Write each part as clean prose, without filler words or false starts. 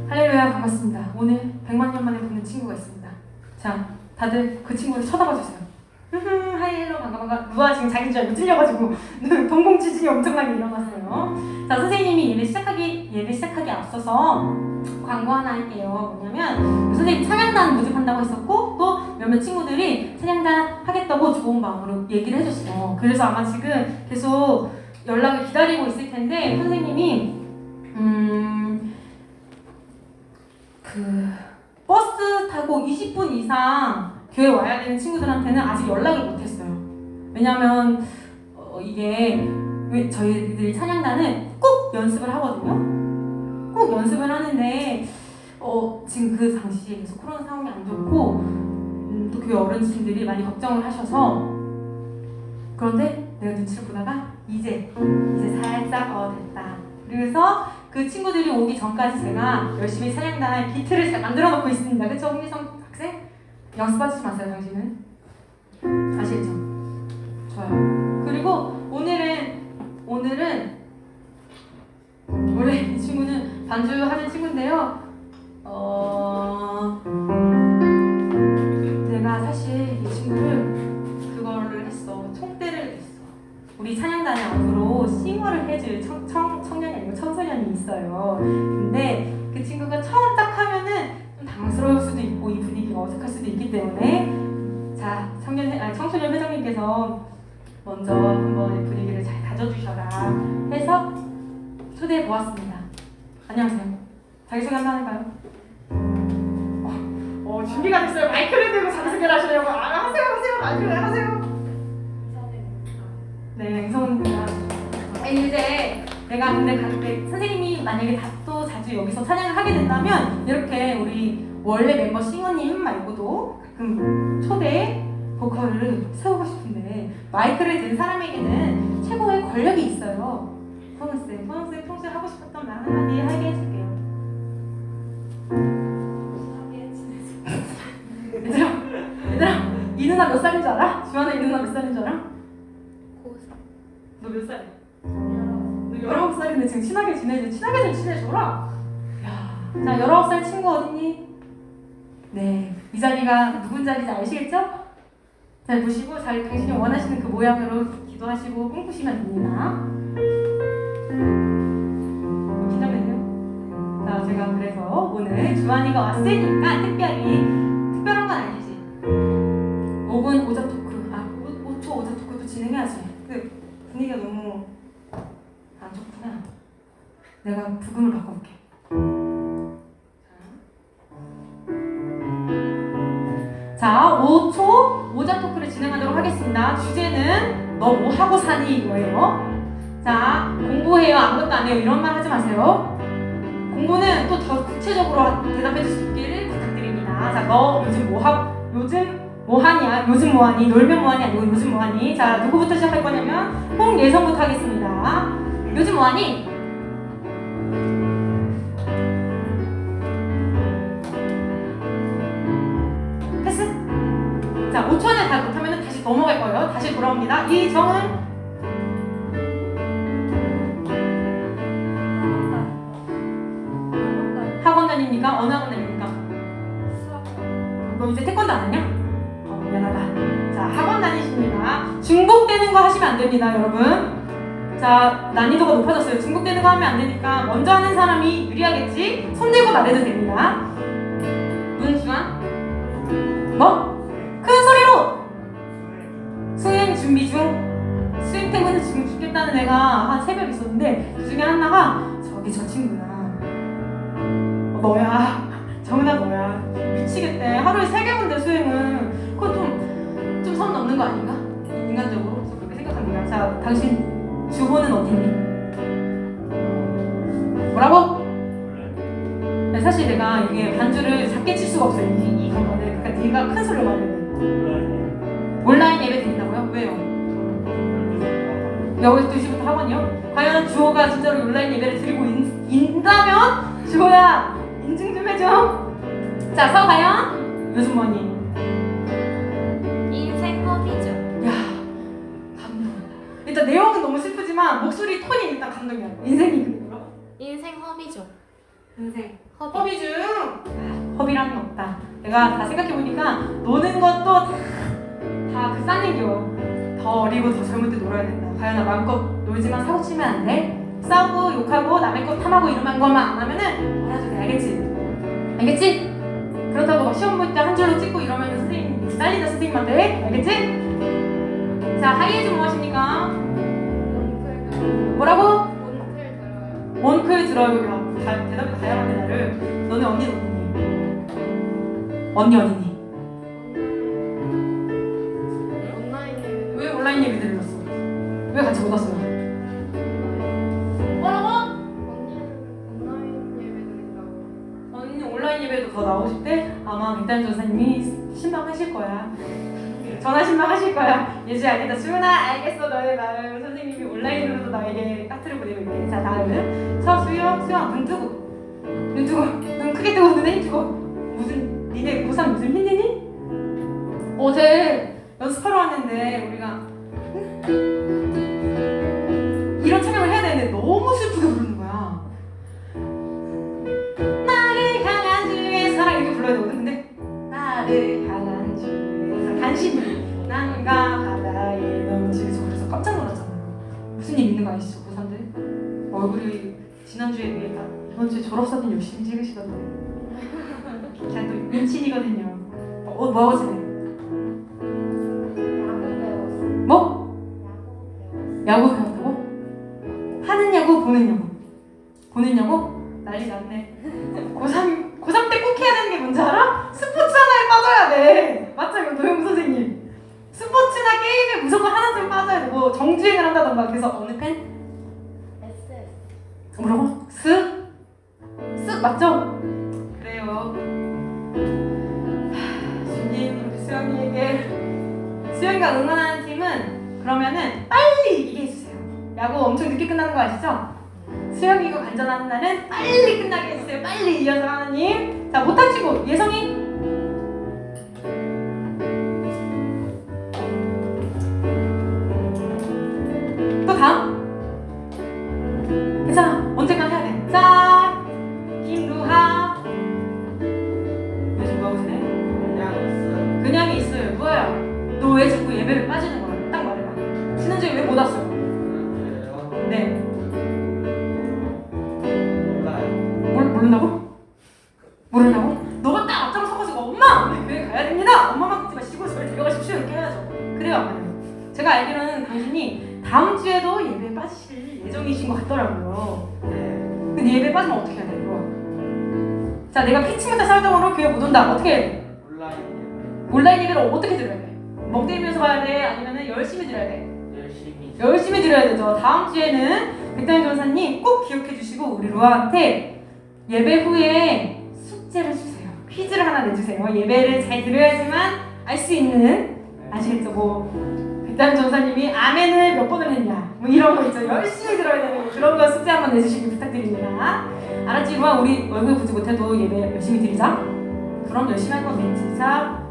할렐루야, 반갑습니다. 오늘 100만 년 만에 보는 친구가 있습니다. 자, 다들 그 친구를 쳐다봐 주세요. 하이헬로 반가. 누가 지금 자기인 줄 알고 찔려가지고 동공 지진이 엄청나게 일어났어요. 자, 선생님이 예배 시작하기 앞서서 광고 하나 할게요. 뭐냐면 선생님 찬양단 모집한다고 했었고 또 몇몇 친구들이 찬양단 하겠다고 좋은 마음으로 얘기를 해줬어요. 그래서 아마 지금 계속 연락을 기다리고 있을 텐데 선생님이 버스 타고 20분 이상 교회 와야 되는 친구들한테는 아직 연락을 못했어요. 왜냐면 이게 저희들이 찬양단은 꼭 연습을 하거든요. 꼭 연습을 하는데 지금 그 당시에 계속 코로나 상황이 안 좋고 또 교회 어른들이 많이 걱정을 하셔서 그런데 내가 눈치를 보다가 이제 살짝 됐다. 그래서 그 친구들이 오기 전까지 제가 열심히 찬양단 비트를 잘 만들어 놓고 있습니다. 그쵸, 홍미성 학생? 연습하지 마세요, 당신은. 아시겠죠? 좋아요. 그리고 오늘은 원래 이 친구는 반주하는 친구인데요. 내가 사실 이 친구를 그거를 했어. 총대를 했어. 우리 찬양단에 앞으로 싱어를 해줄 청년이 아니고 청소년이 있어요. 근데 그 친구가 처음 딱 하면은 좀 당황스러울 수도 있고 이 분위기가 어색할 수도 있기 때문에 자, 청소년 회장님께서 먼저 한번 분위기를 잘 다져주셔라 해서 초대해 보았습니다. 안녕하세요. 자기소개 한번 할까요? 준비가 됐어요. 마이크를 들고 자기소개를 하시려고. 하세요. 마이크를 하세요. 네, 이성훈입니다. 이제 내가 근데 선생님이 만약에 또 자주 여기서 찬양을 하게 된다면 이렇게 우리 원래 멤버 싱어님 말고도 가끔 초대 보컬을 세우고 싶은데 마이크를 든 사람에게는 최고의 권력이 있어요. 성훈쌤 평소에 하고 싶었던 말 한마디 하게 해줄게요. 얘들아, 이 누나 몇 살인 줄 알아? 주하나 이 누나 몇 살인 줄 알아? 너 몇 살이야? 너 19살인데 지금 친하게 좀 친해줘라. 자, 19살 친구 어딨니? 네, 이 자리가 누군 자리인지 아시겠죠? 잘 보시고 당신이 원하시는 그 모양으로 기도하시고 꿈꾸시면 됩니다. 기다려요. 자, 제가 그래서 오늘 주한이가 왔으니까 특별한 건 아니지. 5분 오자 토크, 5초 오자 토크도 진행해야지. 분위기가 너무 안 좋구나. 내가 부금을 바꿔볼게. 자, 5초 오자 토크를 진행하도록 하겠습니다. 주제는 너 뭐 하고 사니 이거예요. 자, 공부해요 아무것도 안 해요 이런 말 하지 마세요. 공부는 또 더 구체적으로 대답해 주시기를 부탁드립니다. 자, 너 요즘 뭐 하니? 놀면 뭐 하니? 아니고 요즘 뭐 하니? 자, 누구부터 시작할 거냐면 홍예성부터 하겠습니다. 요즘 뭐 하니? 패스? 자, 5초 안에 다 못하면 다시 넘어갈 거예요. 다시 돌아옵니다. 이정은? 학원 다닙니까? 어느 학원 다닙니까? 너 이제 태권도 안 하냐? 미안하다. 자, 학원 다니십니다. 중복되는 거 하시면 안 됩니다, 여러분. 자, 난이도가 높아졌어요. 중복되는 거 하면 안 되니까 먼저 하는 사람이 유리하겠지? 손 들고 말해도 됩니다. 문수환? 뭐? 큰 소리로! 수행 준비 중. 수행 때문에 지금 죽겠다는 애가 한 3명 있었는데 그 중에 하나가 저기 저 친구야. 너야. 정은아 너야. 미치겠대. 하루에 3개 본대 수행은. 그건 좀 선 넘는 거 아닌가? 인간적으로 그렇게 생각합니다. 자, 당신 주호는 어디니? 뭐라고? 네, 사실 내가 이게 반주를 작게 칠 수가 없어요. 이 건반을. 그러니까 네가 큰 소리로 말해야 돼. 온라인 예배 드린다고요? 왜요? 여기 2시부터 학원이요? 과연 주호가 진짜로 온라인 예배를 드리고 있다면 주호야 인증 좀 해줘. 자, 서가연 요즘 뭐니? 인생 허비죠. 야, 감동이다. 일단 내용은 너무 슬프지만 목소리 톤이 일단 감동이야. 인생이 뭐라고? 인생 허비죠. 인생 허비 중 허비라는 없다. 내가 다 생각해보니까 노는 것도 다 그 싸는 겨. 더 어리고 더 젊을 때 놀아야 된다. 과연 마음껏 놀지만 사고 치면 안 돼. 싸우고 욕하고 남의 것 탐하고 이런 것만 안 하면은 뭐라도 돼. 알겠지? 알겠지? 그렇다고 막 시험 볼 때 한 줄로 찍고 이러면 선생님 잘린다. 선생님한테. 알겠지? 자, 하이에즈 뭐 하십니까? 뭐라고? 원클 들어요. 야, 대답이 다양한데 나를. 너네 언니 누구니? 언니 어디니? 왜 온라인 예배 들렸어? 왜 같이 못 왔어요? 뭐라고? 언니 온라인 예배도 더 나오고 싶대? 아마 백단 전사님이 신방하실 거야. 전화 신방하실 거야. 예지 알겠다. 수연아 알겠어. 너의 마음. 선생님이 온라인으로도 나에게 까트를 보내고 있대. 자, 다음은 서수영. 수영 눈 뜨고 눈 크게 뜨고 눈에 힘주고. 무슨 니네 고3 무슨 힘드니? 어제 연습하러 왔는데 우리가 이런 찬양을 해야 되는데 너무 슬프게 부르는 거야. 나를 향한 주의 사랑 이렇게 불러야 되거든. 근데 나를 향한 주의 사랑 간신히 남과 바다에 넘치면서 그래서 깜짝 놀랐잖아요. 무슨 일 있는 거 아시죠? 고3들 얼굴이 지난주에 비해 이번 주에 졸업사진 열심히 찍으시던데. 제가 또 민친이거든요. 뭐하고 지내? 뭐? 야구 배웠다고? 하는 야구 보는 야구? 보는 야구? 난리 났네. 고3 때 꼭 해야 되는 게 뭔지 알아? 스포츠 하나에 빠져야 돼. 맞죠? 이거 노영 선생님. 스포츠나 게임에 무조건 하나쯤 빠져야 돼. 뭐 정주행을 한다던가. 그래서 어느 펜? SS. 뭐라고? 쓱 맞죠? 그래요. 주님 우리 수영이에게 수영이가 응원하는 팀은 그러면은 빨리 이기게 해주세요. 야구 엄청 늦게 끝나는 거 아시죠? 수영이가 관전하는 날은 빨리 끝나게 해주세요. 빨리 이어서 하나님. 자, 못한 친구 예성이. 또 다음. 괜찮아. 언젠간 해야 돼. 자, 김루하. 요즘 뭐하고 지내? 그냥 있어요. 뭐야? 너 왜 자꾸 예배를 빠지는 거야? 딱 말해봐. 지난주에 왜 못 왔어요? 네. 모른다고? 모른다고? 너가 딱 앞장서가지고 엄마! 우리 교회 가야 됩니다! 엄마만 걷지 마시고 저를 데려가십시오. 이렇게 해야죠. 그래요, 안 그래요? 제가 알기로는 당신이 다음 주에도 예배에 빠지실 예정이신 것 같더라고요. 근데 예배에 빠지면 어떻게 해야 돼, 이거? 자, 내가 피치부터 살동으로 교회 못 온다. 어떻게 해야 돼? 온라인 예배를 어떻게 들어야 돼? 멍 때리면서 봐야 돼? 아니면 열심히 들어야 돼? 열심히 들어야 되죠. 다음 주에는 백다현 전사님 꼭 기억해 주시고 우리 루아한테 예배 후에 숙제를 주세요. 퀴즈를 하나 내주세요. 예배를 잘 들어야지만 알 수 있는, 아시겠죠? 뭐 백다현 전사님이 아멘을 몇 번을 했냐 뭐 이런 거 있죠. 열심히 들어야 되는 그런 거 숙제 한번 내주시길 부탁드립니다. 알았지? 루아 우리 얼굴 보지 못해도 예배 열심히 드리자. 그럼 열심히 할 거겠지. 자,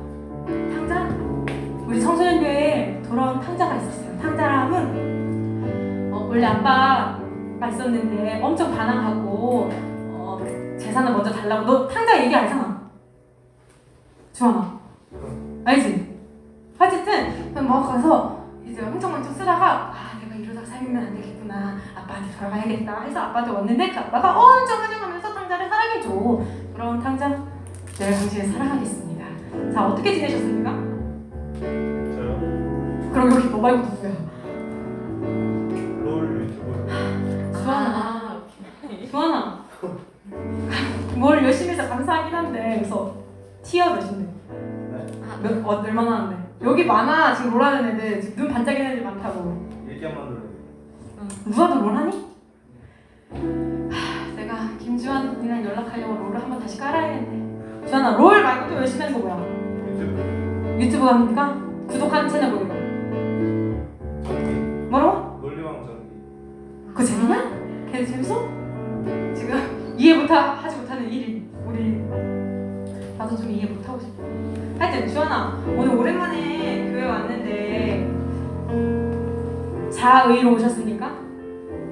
탕자. 우리 청소년교회에 돌아온 탕자가 있었어요. 탕자람은 원래 아빠가 있었는데 엄청 반항하고 재산을 먼저 달라고. 너 탕자 얘기 알잖아. 주환아 알지? 어쨌든 뭐 가서 이제 흥청망청 쓰다가 내가 이러다가 살면 안 되겠구나. 아빠한테 돌아가야겠다 해서 아빠한테 왔는데 그 아빠가 엄청 환영하면서 탕자를 사랑해줘. 그럼 탕자 내가 당신을 사랑하겠습니다. 자, 어떻게 지내셨습니까? 저요? 그럼 여기 너 말고 누구야? 롤 유튜브. 주환아 뭘 열심히 해서 감사하긴 한데 그래서 티어 몇인데? 네? 얼마나 하는데? 여기 많아. 지금 롤하는 애들 지금 눈 반짝이는 애들 많다고. 얘기만 들어요. 누가도 롤하니? 내가 김주환이랑 연락하려고 롤을 한번 다시 깔아야겠네. 주환아 롤 말고 또 열심히 하는 거 뭐야? 유튜브 합니까? 구독하는 채널 뭐예요? 전기. 뭐라고? 논리왕 전기. 그거 재밌냐? 걔 재밌어? 지금 이해 하지 못하는 1인 우리. 나도 좀 이해 못하고 싶어. 하여튼 주환아 오늘 오랜만에 교회 왔는데 자의로 오셨습니까?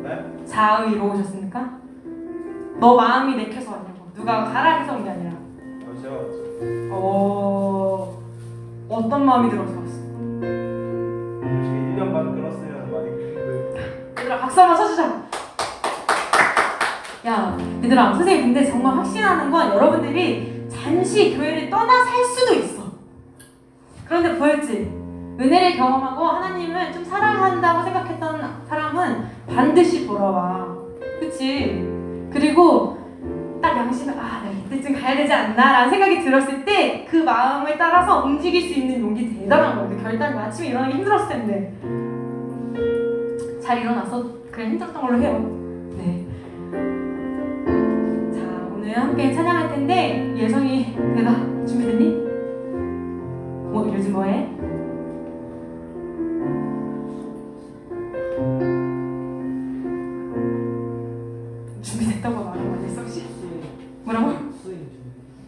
네? 자의로 오셨습니까? 너 마음이 내켜서 왔냐고. 누가 가라 해서 온 게 아니라. 제가 왔죠. 어떤 마음이 들어서 왔어? 솔직히 1년 반 끊었으면 많이 큰데. 얘들아 박수 한번 쳐주자. 야 얘들아, 선생님 근데 정말 확신하는 건 여러분들이 잠시 교회를 떠나 살 수도 있어. 그런데 보였지? 은혜를 경험하고 하나님을 좀 사랑한다고 생각했던 사람은 반드시 돌아와. 그치? 그리고 딱 양심에 나 이때쯤 가야 되지 않나 라는 생각이 들었을 때 그 마음을 따라서 움직일 수 있는 용기 대단한 거예요. 결단이 아침에 일어나기 힘들었을 텐데 잘 일어나서 그냥 힘들었던 걸로 해요. 네. 자, 오늘 함께 찬양할 텐데 예성이 내가 준비됐니? 뭐 요즘 뭐해? 준비됐다고 말하는 거 아니었어 혹시? 뭐라고?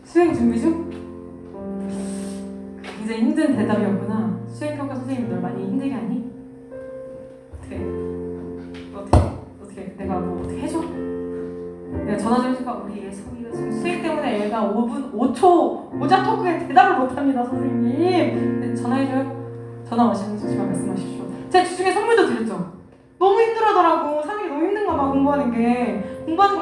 수행 준비 중? 굉장히 힘든 대답이었구나. 수행평가 선생님이 널 많이 힘들게 하니? 어떻게 내가 뭐 어떻게 해줘? 내가 전화 좀 해줄까? 우리 예성이가 지금 수행 때문에 얘가 5초 오자 토크에 대답을 못합니다 선생님. 네, 전화해줘요. 전화 오시면 말씀하십시오. 제가 주중에 선물도 드렸죠? 너무 힘들어하더라고. 사람이 너무 힘든가 봐. 공부하는 거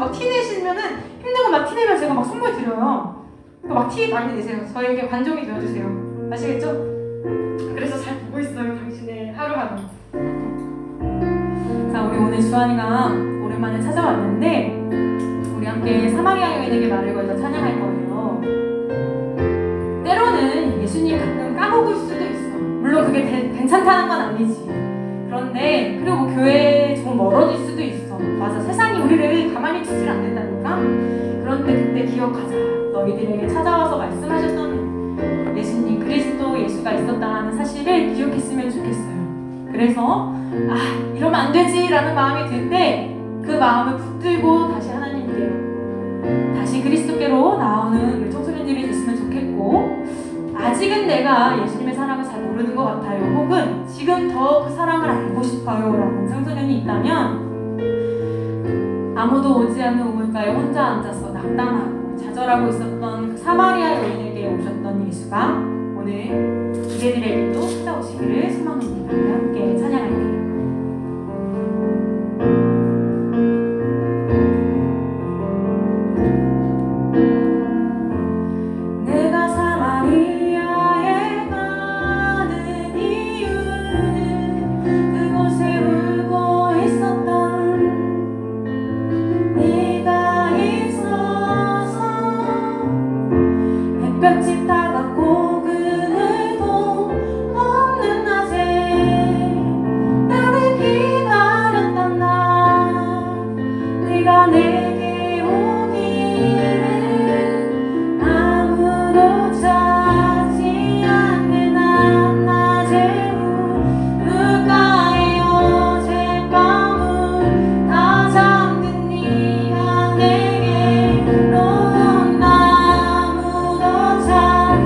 막 티 내시면은 힘든 거 막 티 내면 제가 막 선물 드려요. 막 티 많이 내세요. 저에게 관종이 되어주세요. 아시겠죠? 그래서 잘 보고 있어요. 당신의 하루하루. 자, 우리 오늘 주한이가 오랜만에 찾아왔는데 우리 함께 사마리아 여인에게 말을 걸자 찬양할 거예요. 때로는 예수님 가끔 까먹을 수도 있어. 물론 그게 괜찮다는 건 아니지. 그런데 그리고 교회에 조금 멀어질 수도 있어. 맞아, 세상이 우리를 가만히 두질 않는다니까. 그런데 그때 기억하자. 너희들에게 찾아와서 말씀하셨던 예수님 그리스도 예수가 있었다는 사실을 기억했으면 좋겠어요. 그래서 이러면 안 되지 라는 마음이 들 때 그 마음을 붙들고 다시 하나님께로, 다시 그리스도께로 나오는 우리 청소년들이 됐으면 좋겠고, 아직은 내가 예수님의 사랑을 잘 모르는 것 같아요. 혹은 지금 더 그 사랑을 알고 싶어요 라는 청소년이 있다면, 아무도 오지 않는 우물가에 혼자 앉아서 낙담하고 좌절하고 있었던 그 사마리아 여인에게 오셨던 예수가 오늘 우리들에게도 찾아오시기를 소망합니다. 우리 함께 찬양할게요. 내가 사마리아에 가는 이유는 그곳에 울고 있었던 네가 있어서 햇볕이 따갑고 그늘도 없는 낮에 나를 기다렸던 나, 네가 내게 오기를 아무도 찾지 않는 한낮의 우물가에 어젯밤을 다 잠든 네가 내게로 온다. 아무도 찾지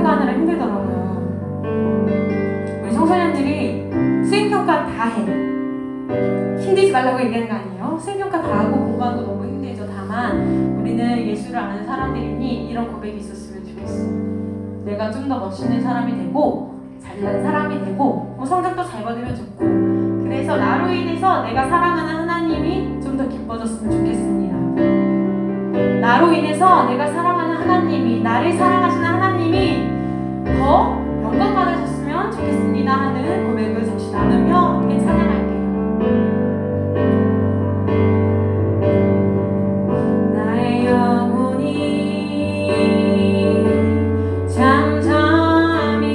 평가하느라 힘들더라고요. 우리 청소년들이 수행평가 다 해. 힘들지 말라고 얘기하는 거 아니에요? 수행평가 다 하고 공부하는 거 너무 힘들죠. 다만 우리는 예수를 아는 사람들이니 이런 고백이 있었으면 좋겠어. 내가 좀 더 멋있는 사람이 되고 잘난 사람이 되고 성적도 잘 받으면 좋고, 그래서 나로 인해서 내가 사랑하는 하나님이 좀 더 기뻐졌으면 좋겠습니다. 나로 인해서 내가 사랑하는 하나님이, 나를 사랑하시는 하나님이 더 영광 받으셨으면 좋겠습니다 하는 고백을 잠시 나누며 함께 찬양할게요. 나의 영혼이 잠잠히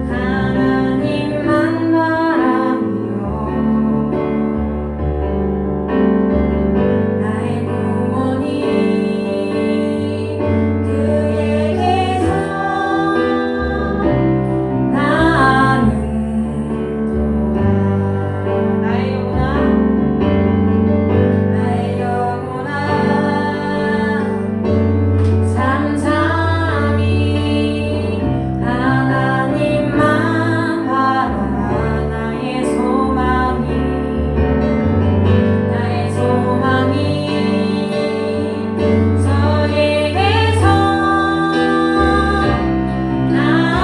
하나님만 바라며 나의 구원이 그에게서 나는 나의 영혼아 잠잠히 하나님만 바라라. 나의 소망이 저에게서 나는구나.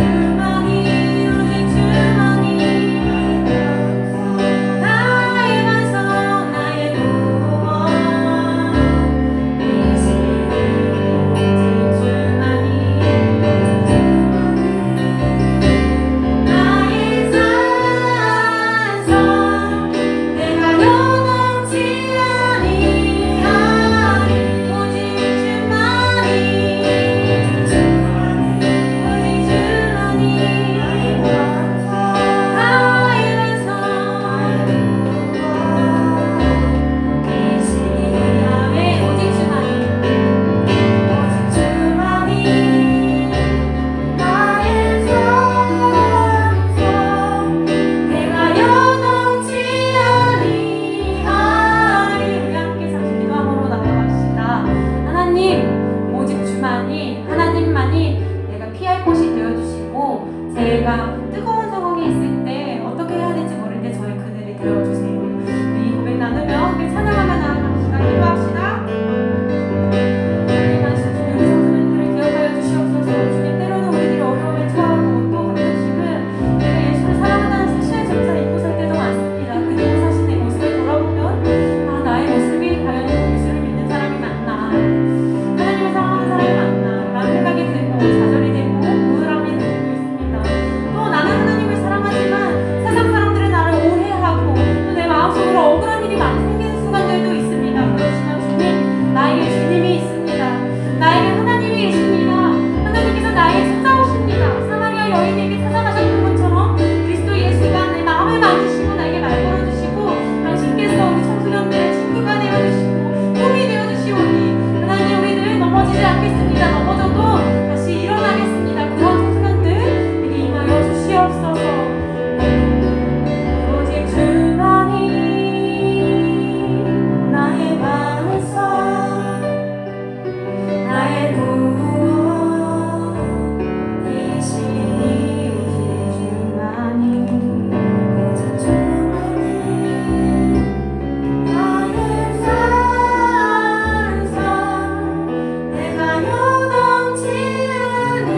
주만이, 오직 주만이 나의 반석, 나의 구원이시니 오직 주만이 나의 산성, 내가 요동치 아니하리. 오직 주만이, 오직 주만이 나의 반석, 이시니 아멘. 오직 주만이, 오직 주만이 나의 산성, 내가 요동치 아니하리. 우리 함께 잠시 기도함으로 나아갑시다. 하나님, 오직 주만이, 하나님만이 내가 피할 곳이 되어주시고, 제가 뜨거운 상황에 있을 때 어떻게 해야 될지 모를 때 저의 그늘이 되어주세요. 이 고백 나누며 함께 찬양하며 나아갑시다. 기도합시다. 하나님 말씀 주님, 우리 청소년들을 기억하여 주시옵소서. 주님, 때로는 우리들이 어려움에 처하고 또 가끔씩은 내가 예수를 사랑한다는 사실을 점차 잊고 살 때도 많습니다. 그리고 사실 내 모습을 돌아보면 나의 모습이 과연 예수를 믿는 사람이 맞나, 하나님을 사랑하는 사람이 맞나 라는 생각이 들고 좌절이 되고 우울함이 들고 있습니다. 또 나는 하나님을 사랑하지만 세상 사람들은 나를 오해하고 또 내 마음속으로 억울한 일이 많이 생기는 순간들도 있습니다. 그렇지만 주님, 나에게 주님이 있습니다. 나에게 하나님이 계십니다. 하나님께서 나에게 찾아오십니다. 사마리아 여인에게 찾아가셨던 것처럼 그리스도 예수가 내 마음을 만지시고 나에게 말 걸어주시고, 당신께서 우리 청소년들의 친구가 되어주시고 꿈이 되어주시오니 하나님, 우리들 넘어지지 않겠습니다. 넘어져도 다시 일어나겠습니다. 그런 청소년들에게 임하여 주시옵소서. 오직 주만이 나의 반석, 나의 구원이시니 오직 주만이, 오직 주만이 나의 산성, 내가 요동치 아니하리.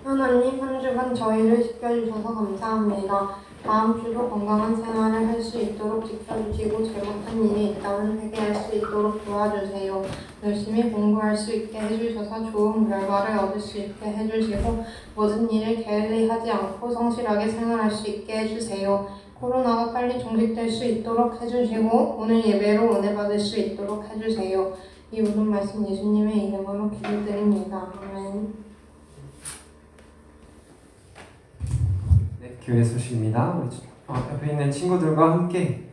하나님, 한 주간 저희를 지켜주셔서 감사합니다. 다음 주도 건강한 생활을 할 수 있도록 지켜주시고, 잘못한 일이 있다면 회개할 수 있도록 도와주세요. 열심히 공부할 수 있게 해주셔서 좋은 결과를 얻을 수 있게 해주시고, 모든 일을 게을리하지 않고 성실하게 생활할 수 있게 해주세요. 코로나가 빨리 종식될 수 있도록 해주시고, 오늘 예배로 은혜 받을 수 있도록 해주세요. 이 모든 말씀 예수님의 이름으로 기도드립니다. 아멘. 네, 교회 소식입니다. 우리 옆에 있는 친구들과 함께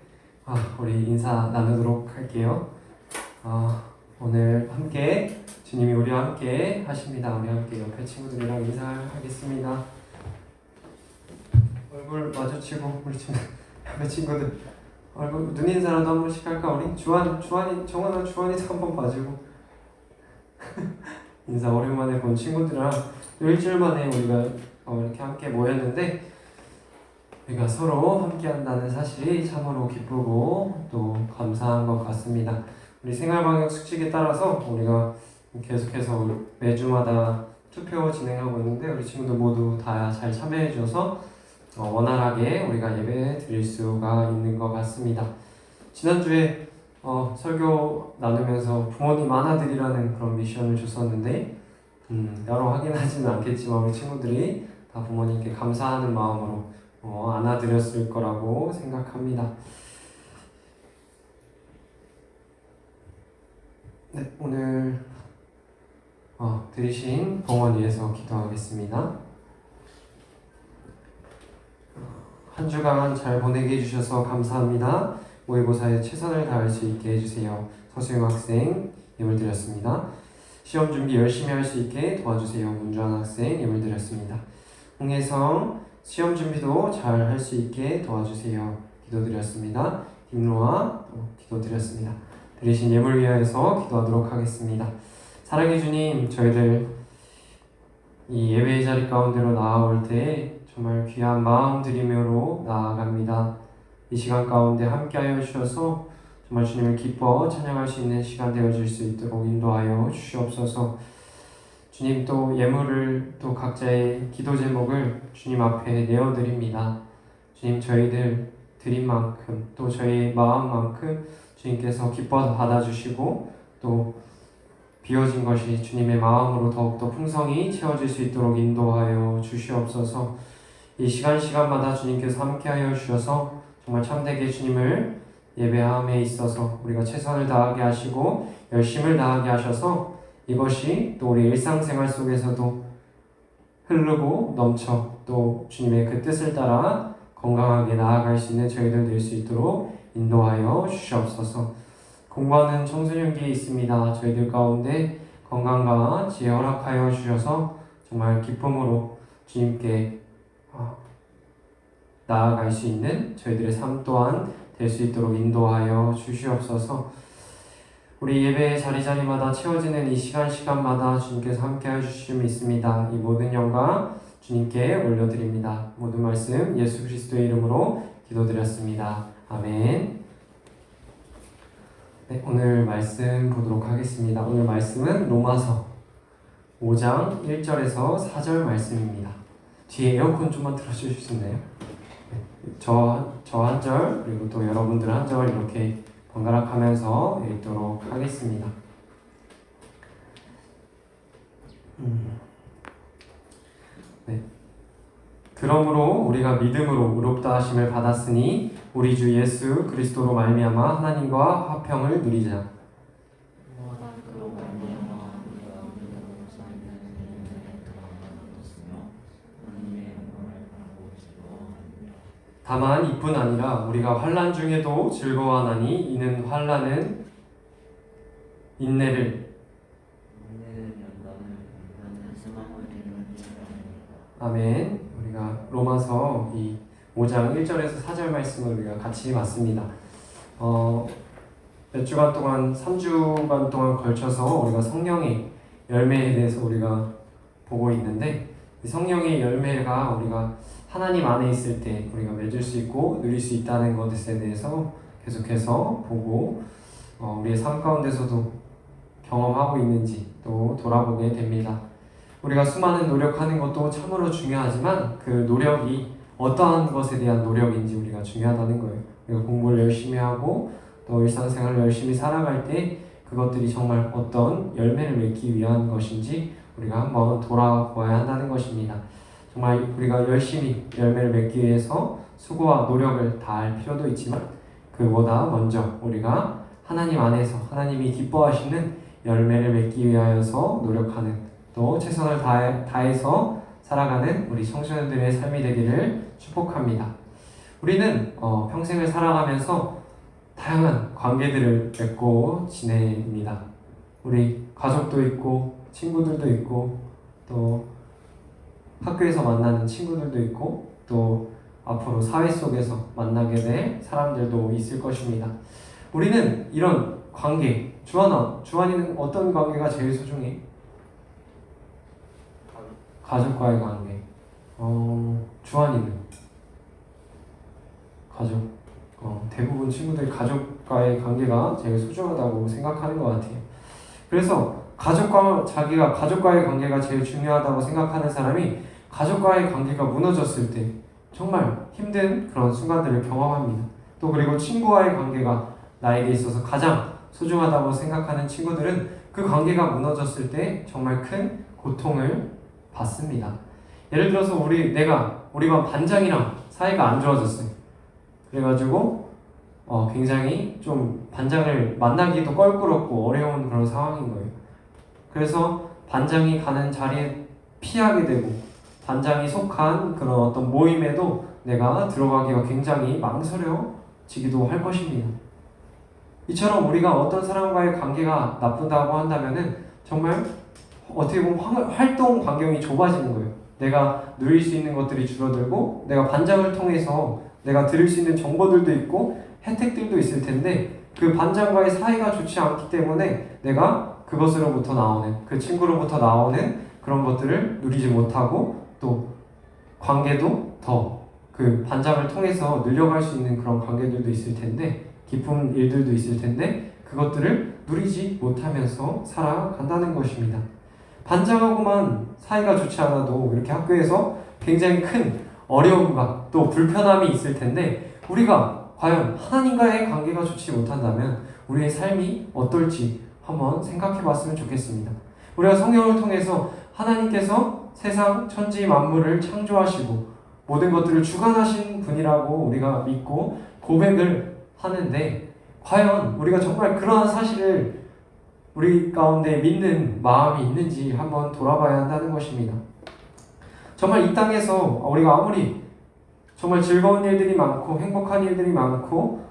우리 인사 나누도록 할게요. 오늘 함께 주님이 우리와 함께 하십니다. 우리 함께 옆에 친구들이랑 인사하겠습니다. 얼굴 마주치고 우리 옆에 친구들 얼굴 눈 인사라도 한 번씩 할까? 우리 주환이 정원아 주환이도 한번 봐주고 인사. 오랜만에 본 친구들이랑 일주일 만에 우리가 이렇게 함께 모였는데 우리가 서로 함께 한다는 사실이 참으로 기쁘고 또 감사한 것 같습니다. 우리 생활방역 수칙에 따라서 우리가 계속해서 매주마다 투표 진행하고 있는데 우리 친구들 모두 다 잘 참여해 주셔서 원활하게 우리가 예배 드릴 수가 있는 것 같습니다. 지난주에 설교 나누면서 부모님 안아드리라는 그런 미션을 줬었는데 여러 확인하지는 않겠지만 우리 친구들이 다 부모님께 감사하는 마음으로 안아드렸을 거라고 생각합니다. 네, 오늘 들으신 봉헌 위해서 기도하겠습니다. 한 주간 잘 보내게 해주셔서 감사합니다. 모의고사에 최선을 다할 수 있게 해주세요. 서수영 학생 예물 드렸습니다. 시험 준비 열심히 할 수 있게 도와주세요. 문주환 학생 예물 드렸습니다. 홍혜성 시험 준비도 잘 할 수 있게 도와주세요. 기도드렸습니다. 김로아 기도드렸습니다. 드리신 예물 위하여서 기도하도록 하겠습니다. 사랑해 주님, 저희들 이 예배의 자리 가운데로 나아올 때 정말 귀한 마음 드리며로 나아갑니다. 이 시간 가운데 함께하여 주셔서 정말 주님을 기뻐 찬양할 수 있는 시간 되어질 수 있도록 인도하여 주시옵소서. 주님, 또 예물을 또 각자의 기도 제목을 주님 앞에 내어드립니다. 주님, 저희들 드린 만큼 또 저희의 마음만큼 주님께서 기뻐 받아주시고 또 비워진 것이 주님의 마음으로 더욱더 풍성히 채워질 수 있도록 인도하여 주시옵소서. 이 시간마다 주님께서 함께하여 주셔서 정말 참되게 주님을 예배함에 있어서 우리가 최선을 다하게 하시고 열심을 다하게 하셔서 이것이 또 우리 일상생활 속에서도 흐르고 넘쳐 또 주님의 그 뜻을 따라 건강하게 나아갈 수 있는 저희들 될 수 있도록 인도하여 주시옵소서. 공부하는 청소년기에 있습니다. 저희들 가운데 건강과 지혜 허락하여 주셔서 정말 기쁨으로 주님께 나아갈 수 있는 저희들의 삶 또한 될 수 있도록 인도하여 주시옵소서. 우리 예배 자리마다 채워지는 이 시간마다 주님께서 함께해 주심이 있습니다. 이 모든 영광 주님께 올려드립니다. 모든 말씀 예수 그리스도의 이름으로 기도드렸습니다. 아멘. 네, 오늘 말씀 보도록 하겠습니다. 오늘 말씀은 로마서 5장 1절에서 4절 말씀입니다. 뒤에 에어컨 좀만 틀어주실 수 있나요? 네, 저 한 절 그리고 또 여러분들 한 절 이렇게 번갈아 가면서 읽도록 하겠습니다. 네. 그러므로 우리가 믿음으로 의롭다 하심을 받았으니 우리 주 예수 그리스도로 말미암아 하나님과 화평을 누리자. 다만 이뿐 아니라 우리가 환난 중에도 즐거워하나니 이는 환난은 인내를 아멘. 우리가 로마서 이 5장 1절에서 4절 말씀을 우리가 같이 봤습니다. 몇 주간 동안 3주간 동안 걸쳐서 우리가 성령의 열매에 대해서 우리가 보고 있는데 이 성령의 열매가 우리가 하나님 안에 있을 때 우리가 맺을 수 있고 누릴 수 있다는 것에 대해서 계속해서 보고 우리의 삶 가운데서도 경험하고 있는지 또 돌아보게 됩니다. 우리가 수많은 노력하는 것도 참으로 중요하지만 그 노력이 어떠한 것에 대한 노력인지 우리가 중요하다는 거예요. 우리가 공부를 열심히 하고 또 일상생활을 열심히 살아갈 때 그것들이 정말 어떤 열매를 맺기 위한 것인지 우리가 한번 돌아보아야 한다는 것입니다. 정말 우리가 열심히 열매를 맺기 위해서 수고와 노력을 다할 필요도 있지만 그보다 먼저 우리가 하나님 안에서 하나님이 기뻐하시는 열매를 맺기 위하여서 노력하는 또 최선을 다해서 살아가는 우리 청소년들의 삶이 되기를 축복합니다. 우리는 평생을 살아가면서 다양한 관계들을 맺고 지냅니다. 우리 가족도 있고 친구들도 있고 또 학교에서 만나는 친구들도 있고 또 앞으로 사회 속에서 만나게 될 사람들도 있을 것입니다. 우리는 이런 관계, 주한이는 어떤 관계가 제일 소중해? 가족과의 관계. 주한이는 가족. 대부분 친구들이 가족과의 관계가 제일 소중하다고 생각하는 것 같아요. 그래서 자기가 가족과의 관계가 제일 중요하다고 생각하는 사람이 가족과의 관계가 무너졌을 때 정말 힘든 그런 순간들을 경험합니다. 또 그리고 친구와의 관계가 나에게 있어서 가장 소중하다고 생각하는 친구들은 그 관계가 무너졌을 때 정말 큰 고통을 받습니다. 예를 들어서 우리 반 반장이랑 사이가 안 좋아졌어요. 그래가지고 굉장히 좀 반장을 만나기도 껄끄럽고 어려운 그런 상황인 거예요. 그래서 반장이 가는 자리에 피하게 되고 반장이 속한 그런 어떤 모임에도 내가 들어가기가 굉장히 망설여지기도 할 것입니다. 이처럼 우리가 어떤 사람과의 관계가 나쁘다고 한다면은 정말 어떻게 보면 활동 반경이 좁아지는 거예요. 내가 누릴 수 있는 것들이 줄어들고 내가 반장을 통해서 내가 들을 수 있는 정보들도 있고 혜택들도 있을 텐데 그 반장과의 사이가 좋지 않기 때문에 내가 그것으로부터 나오는 그 친구로부터 나오는 그런 것들을 누리지 못하고 또 관계도 더 그 반장을 통해서 늘려갈 수 있는 그런 관계들도 있을 텐데 기쁜 일들도 있을 텐데 그것들을 누리지 못하면서 살아간다는 것입니다. 반장하고만 사이가 좋지 않아도 이렇게 학교에서 굉장히 큰 어려움과 또 불편함이 있을 텐데 우리가 과연 하나님과의 관계가 좋지 못한다면 우리의 삶이 어떨지 한번 생각해 봤으면 좋겠습니다. 우리가 성경을 통해서 하나님께서 세상 천지 만물을 창조하시고 모든 것들을 주관하신 분이라고 우리가 믿고 고백을 하는데 과연 우리가 정말 그러한 사실을 우리 가운데 믿는 마음이 있는지 한번 돌아봐야 한다는 것입니다. 정말 이 땅에서 우리가 아무리 정말 즐거운 일들이 많고 행복한 일들이 많고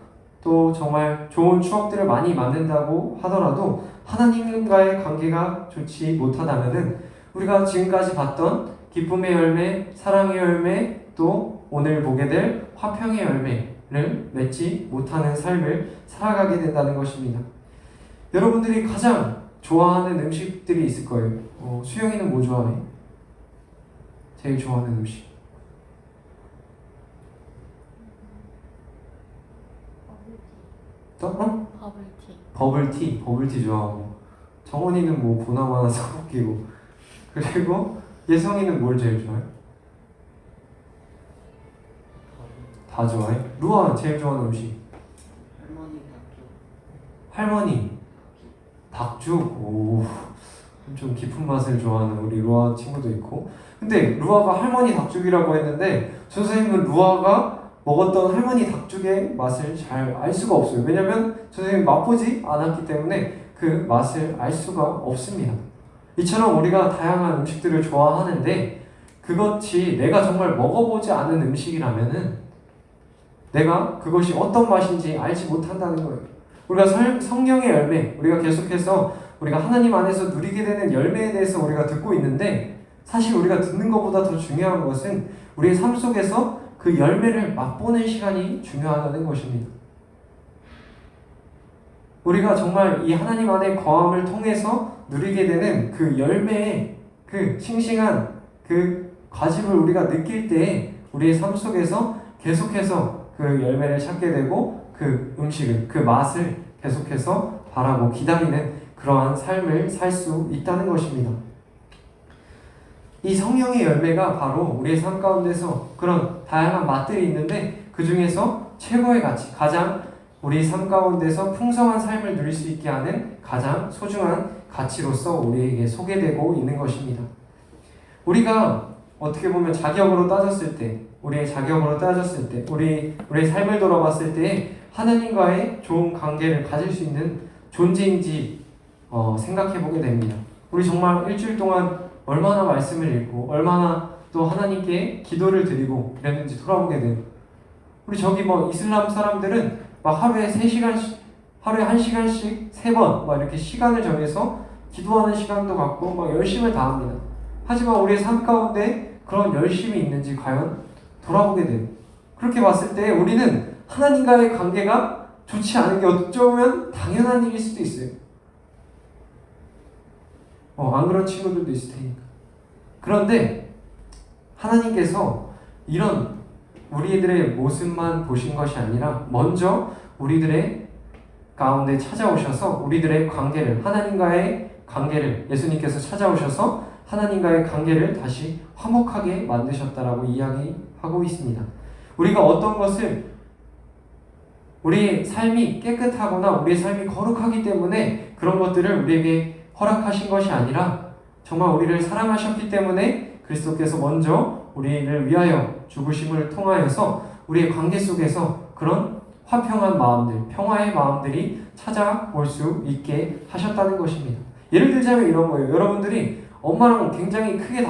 또 정말 좋은 추억들을 많이 만든다고 하더라도 하나님과의 관계가 좋지 못하다면은 우리가 지금까지 봤던 기쁨의 열매, 사랑의 열매, 또 오늘 보게 될 화평의 열매를 맺지 못하는 삶을 살아가게 된다는 것입니다. 여러분들이 가장 좋아하는 음식들이 있을 거예요. 수영이는 뭐 좋아해? 제일 좋아하는 음식? 버블티 좋아하고 정원이는 뭐 보나마나 사먹기고 그리고 예성이는 뭘 제일 좋아해? 다 좋아해? 루아 제일 좋아하는 음식? 할머니 닭죽. 오, 좀 깊은 맛을 좋아하는 우리 루아 친구도 있고 근데 루아가 할머니 닭죽이라고 했는데 선생님은 루아가 먹었던 할머니 닭죽의 맛을 잘 알 수가 없어요. 왜냐면 선생님이 맛보지 않았기 때문에 그 맛을 알 수가 없습니다. 이처럼 우리가 다양한 음식들을 좋아하는데 그것이 내가 정말 먹어보지 않은 음식이라면은 내가 그것이 어떤 맛인지 알지 못한다는 거예요. 우리가 성령의 열매, 우리가 계속해서 우리가 하나님 안에서 누리게 되는 열매에 대해서 우리가 듣고 있는데 사실 우리가 듣는 것보다 더 중요한 것은 우리의 삶 속에서 그 열매를 맛보는 시간이 중요하다는 것입니다. 우리가 정말 이 하나님 안에 거함을 통해서 누리게 되는 그 열매의 그 싱싱한 그 과즙을 우리가 느낄 때 우리의 삶 속에서 계속해서 그 열매를 찾게 되고 그 음식을, 그 맛을 계속해서 바라고 기다리는 그러한 삶을 살 수 있다는 것입니다. 이 성령의 열매가 바로 우리의 삶 가운데서 그런 다양한 맛들이 있는데 그 중에서 최고의 가치, 가장 우리 삶 가운데서 풍성한 삶을 누릴 수 있게 하는 가장 소중한 가치로서 우리에게 소개되고 있는 것입니다. 우리가 어떻게 보면 자격으로 따졌을 때, 우리의 자격으로 따졌을 때, 우리의 삶을 돌아봤을 때 하나님과의 좋은 관계를 가질 수 있는 존재인지 생각해보게 됩니다. 우리 정말 일주일 동안 얼마나 말씀을 읽고 얼마나 또 하나님께 기도를 드리고 그랬는지 돌아보게 돼요. 우리 저기 이슬람 사람들은 막 하루에 1시간씩 3번 막 이렇게 시간을 정해서 기도하는 시간도 갖고 막 열심을 다합니다. 하지만 우리의 삶 가운데 그런 열심이 있는지 과연 돌아보게 돼요. 그렇게 봤을 때 우리는 하나님과의 관계가 좋지 않은 게 어쩌면 당연한 일일 수도 있어요. 안 그런 친구들도 있을 테니까. 그런데 하나님께서 이런 우리들의 모습만 보신 것이 아니라 먼저 우리들의 가운데 찾아오셔서 우리들의 관계를, 하나님과의 관계를, 예수님께서 찾아오셔서 하나님과의 관계를 다시 화목하게 만드셨다라고 이야기하고 있습니다. 우리가 어떤 것을, 우리의 삶이 깨끗하거나 우리의 삶이 거룩하기 때문에 그런 것들을 우리에게 허락하신 것이 아니라 정말 우리를 사랑하셨기 때문에 그리스도께서 먼저 우리를 위하여 죽으심을 통하여서 우리의 관계 속에서 그런 화평한 마음들, 평화의 마음들이 찾아올 수 있게 하셨다는 것입니다. 예를 들자면 이런 거예요. 여러분들이 엄마랑 굉장히 크게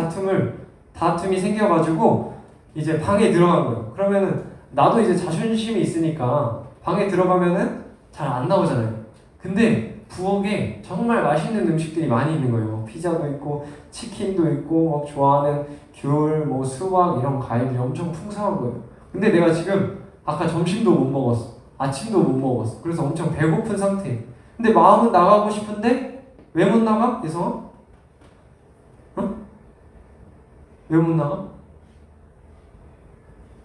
다툼이 생겨가지고 이제 방에 들어간 거예요. 그러면은 나도 이제 자존심이 있으니까 방에 들어가면은 잘 안 나오잖아요. 근데 부엌에 정말 맛있는 음식들이 많이 있는 거예요. 피자도 있고 치킨도 있고 막 좋아하는 귤, 뭐 수박 이런 과일들이 엄청 풍성한 거예요. 근데 내가 지금 아까 점심도 못 먹었어. 아침도 못 먹었어. 그래서 엄청 배고픈 상태예요. 근데 마음은 나가고 싶은데 왜 못 나가? 그래서 왜 못 나가?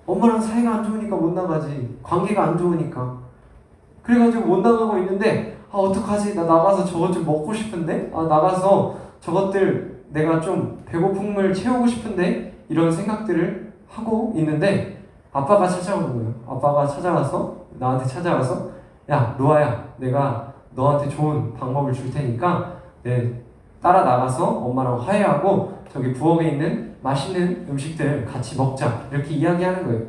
엄마랑 사이가 안 좋으니까 못 나가지. 관계가 안 좋으니까. 그래가지고 못 나가고 있는데 어떡하지? 나 나가서 저것 좀 먹고 싶은데? 나가서 저것들 내가 좀 배고픔을 채우고 싶은데? 이런 생각들을 하고 있는데 아빠가 찾아오는 거예요. 아빠가 나한테 찾아와서 야, 노아야, 내가 너한테 좋은 방법을 줄 테니까 따라 나가서 엄마랑 화해하고 저기 부엌에 있는 맛있는 음식들을 같이 먹자. 이렇게 이야기하는 거예요.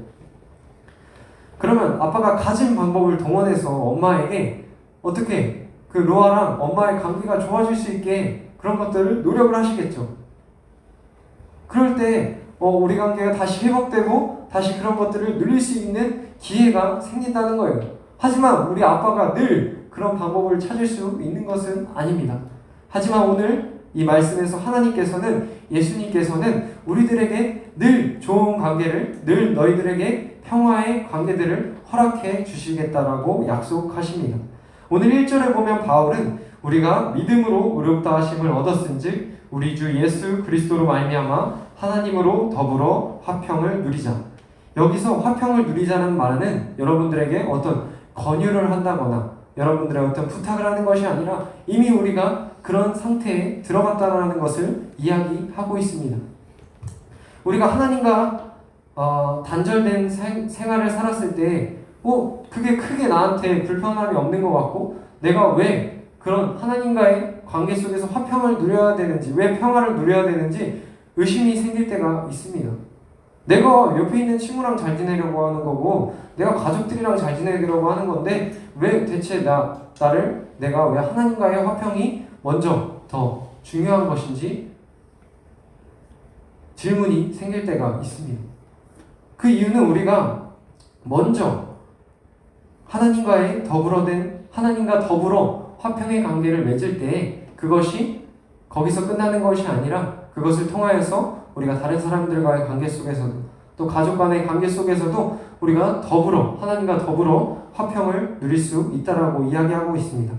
그러면 아빠가 가진 방법을 동원해서 엄마에게 어떻게 그 노아랑 엄마의 관계가 좋아질 수 있게 그런 것들을 노력을 하시겠죠. 그럴 때 우리 관계가 다시 회복되고 다시 그런 것들을 누릴 수 있는 기회가 생긴다는 거예요. 하지만 우리 아빠가 늘 그런 방법을 찾을 수 있는 것은 아닙니다. 하지만 오늘 이 말씀에서 하나님께서는, 예수님께서는 우리들에게 늘 좋은 관계를, 늘 너희들에게 평화의 관계들을 허락해 주시겠다라고 약속하십니다. 오늘 1절에 보면 바울은 우리가 믿음으로 의롭다 하심을 얻었은즉 우리 주 예수 그리스도로 말미암아 하나님으로 더불어 화평을 누리자. 여기서 화평을 누리자는 말은 여러분들에게 어떤 권유를 한다거나 여러분들의 어떤 부탁을 하는 것이 아니라 이미 우리가 그런 상태에 들어갔다는 것을 이야기하고 있습니다. 우리가 하나님과 단절된 생활을 살았을 때 그게 크게 나한테 불편함이 없는 것 같고 내가 왜 그런 하나님과의 관계 속에서 화평을 누려야 되는지, 왜 평화를 누려야 되는지 의심이 생길 때가 있습니다. 내가 옆에 있는 친구랑 잘 지내려고 하는 거고 내가 가족들이랑 잘 지내려고 하는 건데 왜 대체 내가 왜 하나님과의 화평이 먼저 더 중요한 것인지 질문이 생길 때가 있습니다. 그 이유는 우리가 먼저 하나님과 더불어 화평의 관계를 맺을 때 그것이 거기서 끝나는 것이 아니라 그것을 통하여서 우리가 다른 사람들과의 관계 속에서도 또 가족 간의 관계 속에서도 우리가 하나님과 더불어 화평을 누릴 수 있다라고 이야기하고 있습니다.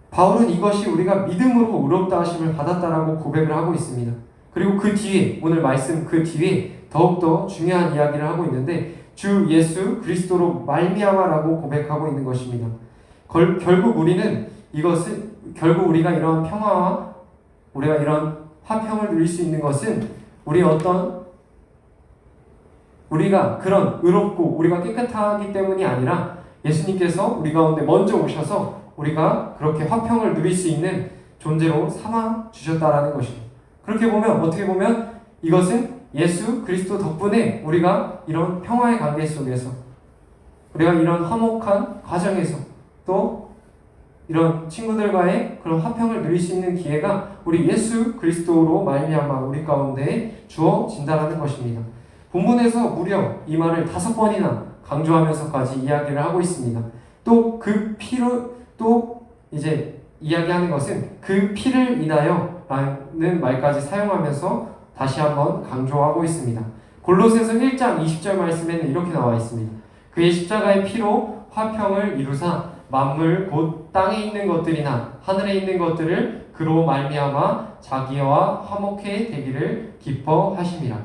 바울은 이것이 우리가 믿음으로 의롭다 하심을 받았다라고 고백을 하고 있습니다. 그리고 그 뒤에, 오늘 말씀 그 뒤에 더욱더 중요한 이야기를 하고 있는데 주 예수 그리스도로 말미암아라고 고백하고 있는 것입니다. 결국 우리가 이런 평화와 우리가 이런 화평을 누릴 수 있는 것은 우리가 그런 의롭고 우리가 깨끗하기 때문이 아니라 예수님께서 우리 가운데 먼저 오셔서 우리가 그렇게 화평을 누릴 수 있는 존재로 삼아 주셨다라는 것입니다. 그렇게 보면 어떻게 보면 이것은 예수 그리스도 덕분에 우리가 이런 평화의 관계 속에서 우리가 이런 화목한 과정에서 또 이런 친구들과의 그런 화평을 누릴 수 있는 기회가 우리 예수 그리스도로 말미암아 우리 가운데 주어진다라는 것입니다. 본문에서 무려 이 말을 5번이나 강조하면서까지 이야기를 하고 있습니다. 또 그 피로 또 이제 이야기하는 것은 그 피를 인하여 라는 말까지 사용하면서 다시 한번 강조하고 있습니다. 골로새서 1장 20절 말씀에는 이렇게 나와 있습니다. 그의 십자가의 피로 화평을 이루사 만물 곧 땅에 있는 것들이나 하늘에 있는 것들을 그로 말미암아 자기와 화목해 되기를 기뻐하심이라.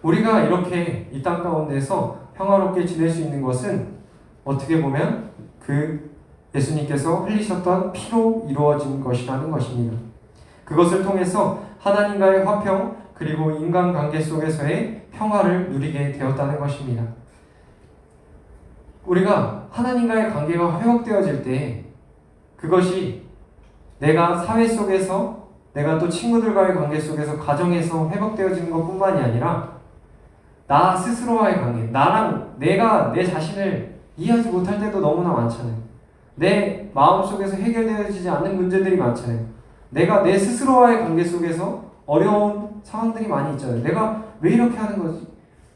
우리가 이렇게 이 땅 가운데서 평화롭게 지낼 수 있는 것은 어떻게 보면 그 예수님께서 흘리셨던 피로 이루어진 것이라는 것입니다. 그것을 통해서 하나님과의 화평 그리고 인간관계 속에서의 평화를 누리게 되었다는 것입니다. 우리가 하나님과의 관계가 회복되어질 때 그것이 내가 사회 속에서 내가 또 친구들과의 관계 속에서 가정에서 회복되어지는 것뿐만이 아니라 나 스스로와의 관계, 내가 내 자신을 이해하지 못할 때도 너무나 많잖아요. 내 마음속에서 해결되어지지 않는 문제들이 많잖아요. 내가 내 스스로와의 관계 속에서 어려운 상황들이 많이 있잖아요. 내가 왜 이렇게 하는 거지?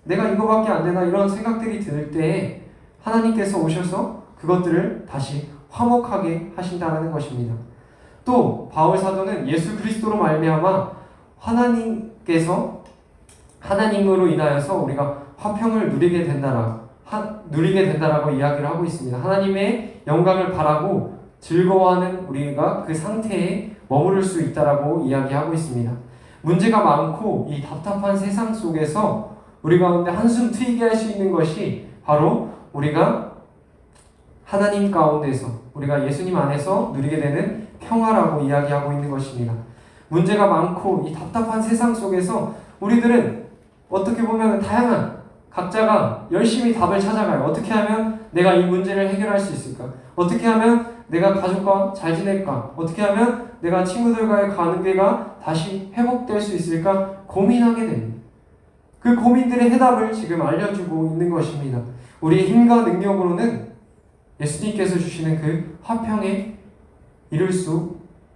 내가 이거밖에 안 되나? 이런 생각들이 들 때 하나님께서 오셔서 그것들을 다시 화목하게 하신다는 것입니다. 또 바울 사도는 예수 그리스도로 말미암아 하나님으로 인하여서 우리가 화평을 누리게 된다라고 이야기를 하고 있습니다. 하나님의 영광을 바라고 즐거워하는 우리가 그 상태에 머무를 수 있다라고 이야기하고 있습니다. 문제가 많고 이 답답한 세상 속에서 우리 가운데 한숨 트이게 할 수 있는 것이 바로 우리가 하나님 가운데서 우리가 예수님 안에서 누리게 되는 평화라고 이야기하고 있는 것입니다. 문제가 많고 이 답답한 세상 속에서 우리들은 어떻게 보면 다양한 각자가 열심히 답을 찾아가요. 어떻게 하면 내가 이 문제를 해결할 수 있을까? 어떻게 하면 내가 가족과 잘 지낼까? 어떻게 하면 내가 친구들과의 관계가 다시 회복될 수 있을까? 고민하게 됩니다. 그 고민들의 해답을 지금 알려주고 있는 것입니다. 우리의 힘과 능력으로는 예수님께서 주시는 그 화평에 이룰 수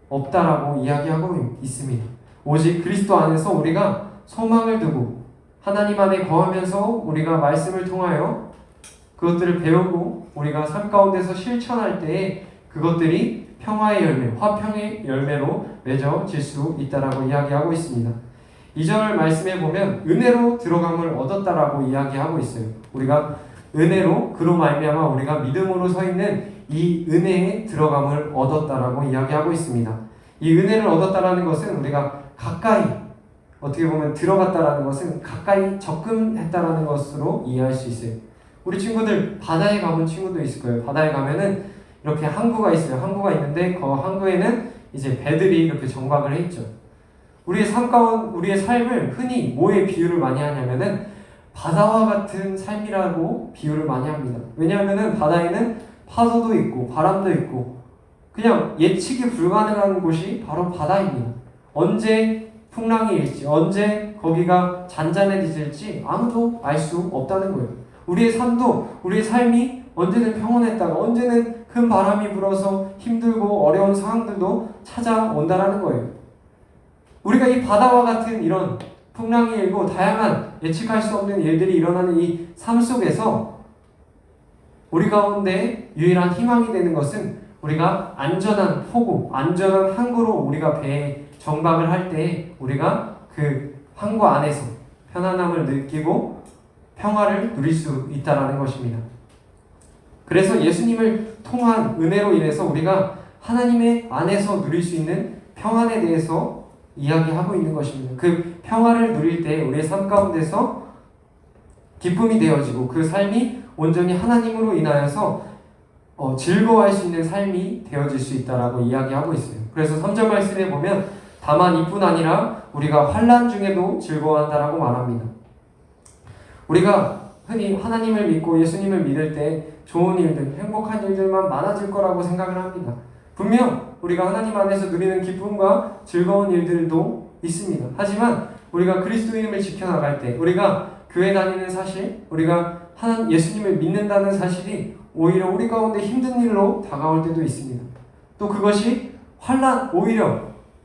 없다라고 이야기하고 있습니다. 오직 그리스도 안에서 우리가 소망을 두고 하나님 안에 거하면서 우리가 말씀을 통하여 그것들을 배우고 우리가 삶 가운데서 실천할 때에 그것들이 평화의 열매, 화평의 열매로 맺어질 수 있다라고 이야기하고 있습니다. 2절 말씀에 보면 은혜로 들어감을 얻었다라고 이야기하고 있어요. 우리가 은혜로 그로 말미암아 우리가 믿음으로 서 있는 이 은혜에 들어감을 얻었다라고 이야기하고 있습니다. 이 은혜를 얻었다라는 것은 우리가 가까이 어떻게 보면 들어갔다라는 것은 가까이 접근했다라는 것으로 이해할 수 있어요. 우리 친구들 바다에 가본 친구도 있을 거예요. 바다에 가면은 이렇게 항구가 있어요. 항구가 있는데 그 항구에는 이제 배들이 이렇게 정박을 해 있죠. 우리의 삶을 흔히 뭐에 비유를 많이 하냐면은 바다와 같은 삶이라고 비유를 많이 합니다. 왜냐하면은 바다에는 파도도 있고 바람도 있고 그냥 예측이 불가능한 곳이 바로 바다입니다. 언제 풍랑이 일지, 언제 거기가 잔잔해질지 아무도 알 수 없다는 거예요. 우리의 삶이 언제는 평온했다가 언제는 큰 바람이 불어서 힘들고 어려운 상황들도 찾아온다라는 거예요. 우리가 이 바다와 같은 이런 풍랑이 일고 다양한 예측할 수 없는 일들이 일어나는 이 삶 속에서 우리 가운데 유일한 희망이 되는 것은 우리가 안전한 포구, 안전한 항구로 우리가 배에 정박을 할 때 우리가 그 항구 안에서 편안함을 느끼고 평화를 누릴 수 있다는 것입니다. 그래서 예수님을 통한 은혜로 인해서 우리가 하나님의 안에서 누릴 수 있는 평안에 대해서 이야기하고 있는 것입니다. 그 평화를 누릴 때 우리의 삶 가운데서 기쁨이 되어지고 그 삶이 온전히 하나님으로 인하여서 즐거워할 수 있는 삶이 되어질 수 있다라고 이야기하고 있어요. 그래서 3절 말씀에 보면 다만 이뿐 아니라 우리가 환난 중에도 즐거워한다라고 말합니다. 우리가 흔히 하나님을 믿고 예수님을 믿을 때 좋은 일들, 행복한 일들만 많아질 거라고 생각을 합니다. 분명 우리가 하나님 안에서 누리는 기쁨과 즐거운 일들도 있습니다. 하지만 우리가 그리스도인을 지켜나갈 때 우리가 교회 다니는 사실, 우리가 예수님을 믿는다는 사실이 오히려 우리 가운데 힘든 일로 다가올 때도 있습니다. 또 그것이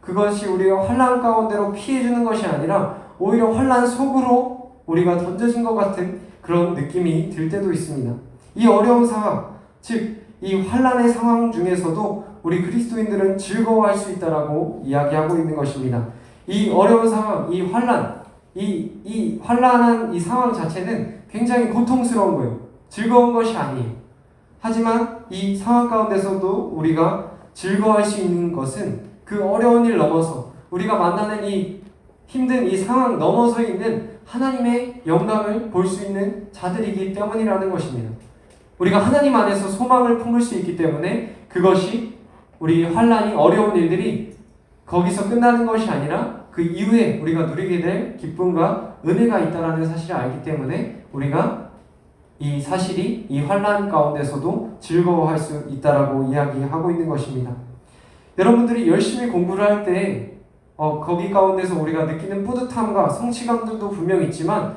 그것이 우리가 환난 가운데로 피해주는 것이 아니라 오히려 환난 속으로 우리가 던져진 것 같은 그런 느낌이 들 때도 있습니다. 이 어려운 상황, 즉 이 환난의 상황 중에서도 우리 그리스도인들은 즐거워할 수 있다라고 이야기하고 있는 것입니다. 이 어려운 상황, 이 환난, 이 환난한 이 상황 자체는 굉장히 고통스러운 거예요. 즐거운 것이 아니에요. 하지만 이 상황 가운데서도 우리가 즐거워할 수 있는 것은 그 어려운 일 넘어서 우리가 만나는 이 힘든 이 상황 넘어서 있는 하나님의 영광을 볼 수 있는 자들이기 때문이라는 것입니다. 우리가 하나님 안에서 소망을 품을 수 있기 때문에 그것이 우리 환난이 어려운 일들이 거기서 끝나는 것이 아니라 그 이후에 우리가 누리게 될 기쁨과 은혜가 있다는 사실을 알기 때문에 우리가 이 사실이 이 환난 가운데서도 즐거워할 수 있다라고 이야기하고 있는 것입니다. 여러분들이 열심히 공부를 할 때 거기 가운데서 우리가 느끼는 뿌듯함과 성취감들도 분명히 있지만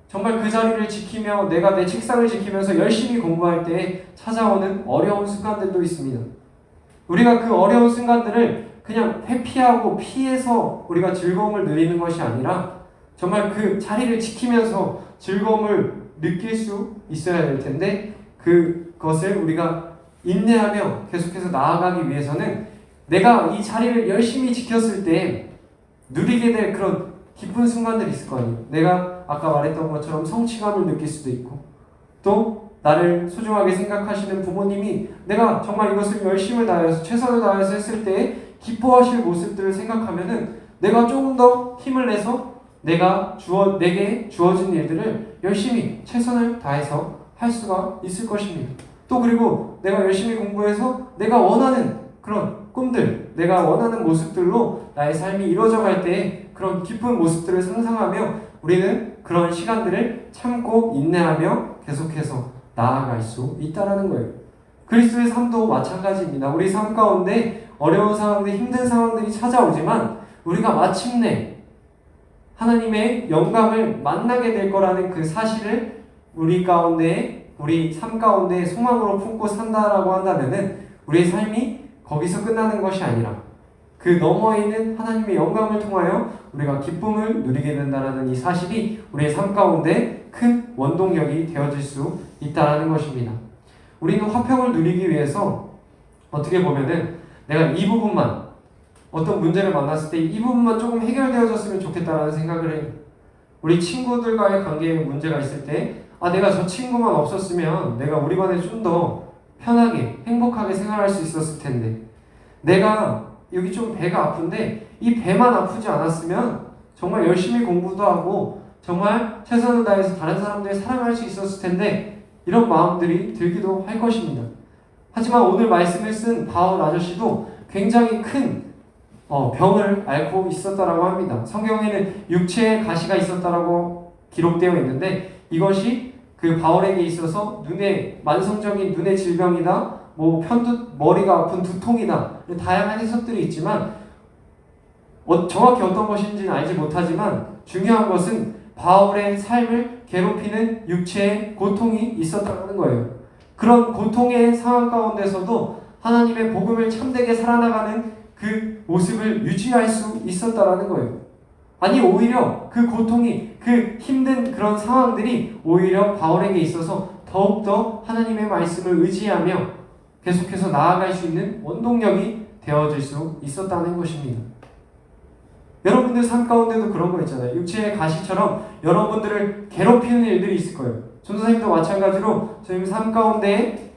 정말 그 자리를 지키며 내가 내 책상을 지키면서 열심히 공부할 때 찾아오는 어려운 순간들도 있습니다. 우리가 그 어려운 순간들을 그냥 회피하고 피해서 우리가 즐거움을 누리는 것이 아니라 정말 그 자리를 지키면서 즐거움을 느낄 수 있어야 될 텐데 그것을 우리가 인내하며 계속해서 나아가기 위해서는 내가 이 자리를 열심히 지켰을 때 누리게 될 그런 기쁜 순간들이 있을 거 아니에요. 내가 아까 말했던 것처럼 성취감을 느낄 수도 있고 또 나를 소중하게 생각하시는 부모님이 내가 정말 이것을 열심을 다해서 최선을 다해서 했을 때 기뻐하실 모습들을 생각하면은 내가 조금 더 힘을 내서 내게 주어진 일들을 열심히 최선을 다해서 할 수가 있을 것입니다. 또 그리고 내가 열심히 공부해서 내가 원하는 그런 꿈들, 내가 원하는 모습들로 나의 삶이 이루어져 갈 때 그런 기쁜 모습들을 상상하며 우리는 그런 시간들을 참고 인내하며 계속해서 나아갈 수 있다라는 거예요. 그리스도의 삶도 마찬가지입니다. 우리 삶 가운데 어려운 상황들, 힘든 상황들이 찾아오지만 우리가 마침내 하나님의 영광을 만나게 될 거라는 그 사실을 우리 삶 가운데 소망으로 품고 산다라고 한다면은 우리의 삶이 거기서 끝나는 것이 아니라 그 너머에 있는 하나님의 영광을 통하여 우리가 기쁨을 누리게 된다는 이 사실이 우리의 삶 가운데 큰 원동력이 되어질 수 있다는 것입니다. 우리는 화평을 누리기 위해서 어떻게 보면은 내가 이 부분만 어떤 문제를 만났을 때 이 부분만 조금 해결되어졌으면 좋겠다라는 생각을 해요. 우리 친구들과의 관계에 문제가 있을 때 내가 저 친구만 없었으면 내가 우리 반에 좀 더 편하게 행복하게 생활할 수 있었을 텐데 내가 여기 좀 배가 아픈데 이 배만 아프지 않았으면 정말 열심히 공부도 하고 정말 최선을 다해서 다른 사람들 사랑할 수 있었을 텐데 이런 마음들이 들기도 할 것입니다. 하지만 오늘 말씀을 쓴 바울 아저씨도 굉장히 큰 병을 앓고 있었다라고 합니다. 성경에는 육체의 가시가 있었다라고 기록되어 있는데 이것이 그 바울에게 있어서 만성적인 눈의 질병이나 머리가 아픈 두통이나 다양한 해석들이 있지만 정확히 어떤 것인지는 알지 못하지만 중요한 것은 바울의 삶을 괴롭히는 육체의 고통이 있었다는 거예요. 그런 고통의 상황 가운데서도 하나님의 복음을 참되게 살아나가는 그 모습을 유지할 수 있었다라는 거예요. 아니 오히려 그 고통이 그 힘든 그런 상황들이 오히려 바울에게 있어서 더욱더 하나님의 말씀을 의지하며 계속해서 나아갈 수 있는 원동력이 되어질 수 있었다는 것입니다. 여러분들 삶 가운데도 그런 거 있잖아요. 육체의 가시처럼 여러분들을 괴롭히는 일들이 있을 거예요. 전도사님도 마찬가지로 저희 삶 가운데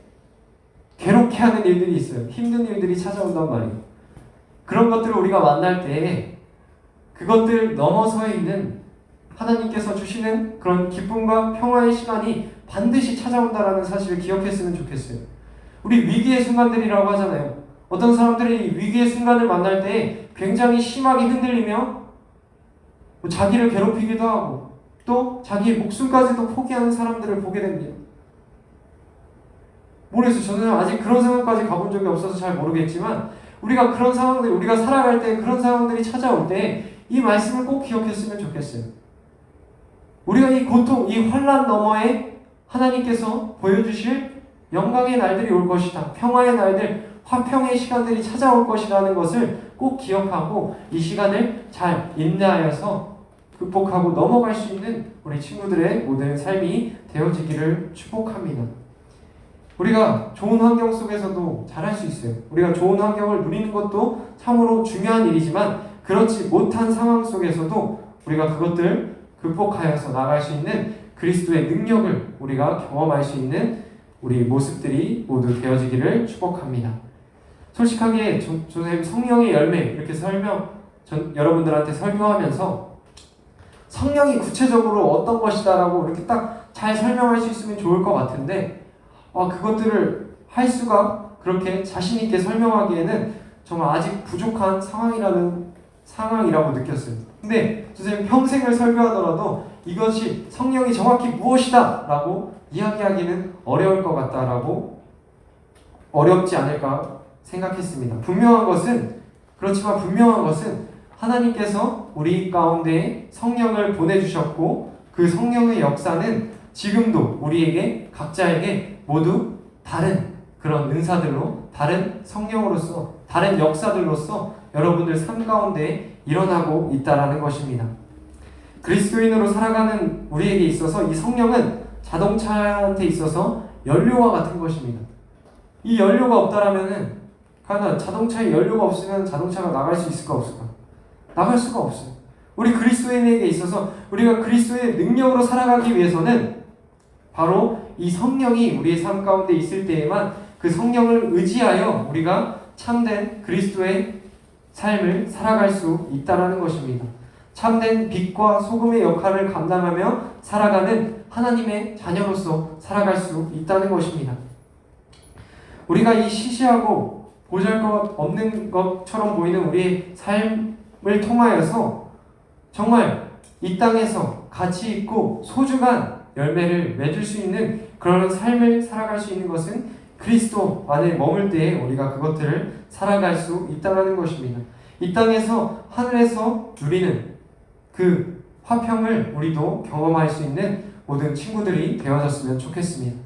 괴롭게 하는 일들이 있어요. 힘든 일들이 찾아온단 말이에요. 그런 것들을 우리가 만날 때 그것들 너머서에 있는 하나님께서 주시는 그런 기쁨과 평화의 시간이 반드시 찾아온다라는 사실을 기억했으면 좋겠어요. 우리 위기의 순간들이라고 하잖아요. 어떤 사람들이 위기의 순간을 만날 때 굉장히 심하게 흔들리며 자기를 괴롭히기도 하고 또 자기의 목숨까지도 포기하는 사람들을 보게 됩니다. 모르겠어요. 저는 아직 그런 상황까지 가본 적이 없어서 잘 모르겠지만 우리가 그런 상황들, 우리가 살아갈 때 그런 상황들이 찾아올 때 이 말씀을 꼭 기억했으면 좋겠어요. 우리가 이 고통, 이 환난 너머에 하나님께서 보여주실 영광의 날들이 올 것이다. 평화의 날들, 화평의 시간들이 찾아올 것이라는 것을 꼭 기억하고 이 시간을 잘 인내하여서 극복하고 넘어갈 수 있는 우리 친구들의 모든 삶이 되어지기를 축복합니다. 우리가 좋은 환경 속에서도 잘할 수 있어요. 우리가 좋은 환경을 누리는 것도 참으로 중요한 일이지만 그렇지 못한 상황 속에서도 우리가 그것들을 극복하여서 나갈 수 있는 그리스도의 능력을 우리가 경험할 수 있는 우리 모습들이 모두 되어지기를 축복합니다. 솔직하게 선생님 성령의 열매 이렇게 여러분들한테 설명하면서 성령이 구체적으로 어떤 것이다라고 이렇게 딱 잘 설명할 수 있으면 좋을 것 같은데 그것들을 할 수가 그렇게 자신 있게 설명하기에는 정말 아직 부족한 상황이라고 느꼈어요. 근데 선생님 평생을 설교하더라도 이것이 성령이 정확히 무엇이다 라고 이야기하기는 어려울 것 같다라고 어렵지 않을까 생각했습니다. 분명한 것은 하나님께서 우리 가운데 성령을 보내주셨고 그 성령의 역사는 지금도 우리에게 각자에게 모두 다른 그런 은사들로 다른 성령으로서 다른 역사들로서 여러분들 삶 가운데 일어나고 있다라는 것입니다. 그리스도인으로 살아가는 우리에게 있어서 이 성령은 자동차한테 있어서 연료와 같은 것입니다. 이 연료가 없다라면은 과연 자동차에 연료가 없으면 자동차가 나갈 수 있을까 없을까? 나갈 수가 없어요. 우리 그리스도인에게 있어서 우리가 그리스도의 능력으로 살아가기 위해서는 바로 이 성령이 우리의 삶 가운데 있을 때에만 그 성령을 의지하여 우리가 참된 그리스도의 삶을 살아갈 수 있다라는 것입니다. 참된 빛과 소금의 역할을 감당하며 살아가는 하나님의 자녀로서 살아갈 수 있다는 것입니다. 우리가 이 시시하고 보잘것없는 것처럼 보이는 우리의 삶을 통하여서 정말 이 땅에서 가치 있고 소중한 열매를 맺을 수 있는 그런 삶을 살아갈 수 있는 것은 그리스도 안에 머물 때에 우리가 그것들을 살아갈 수 있다는 것입니다. 이 땅에서 하늘에서 누리는 그 화평을 우리도 경험할 수 있는 모든 친구들이 되어졌으면 좋겠습니다.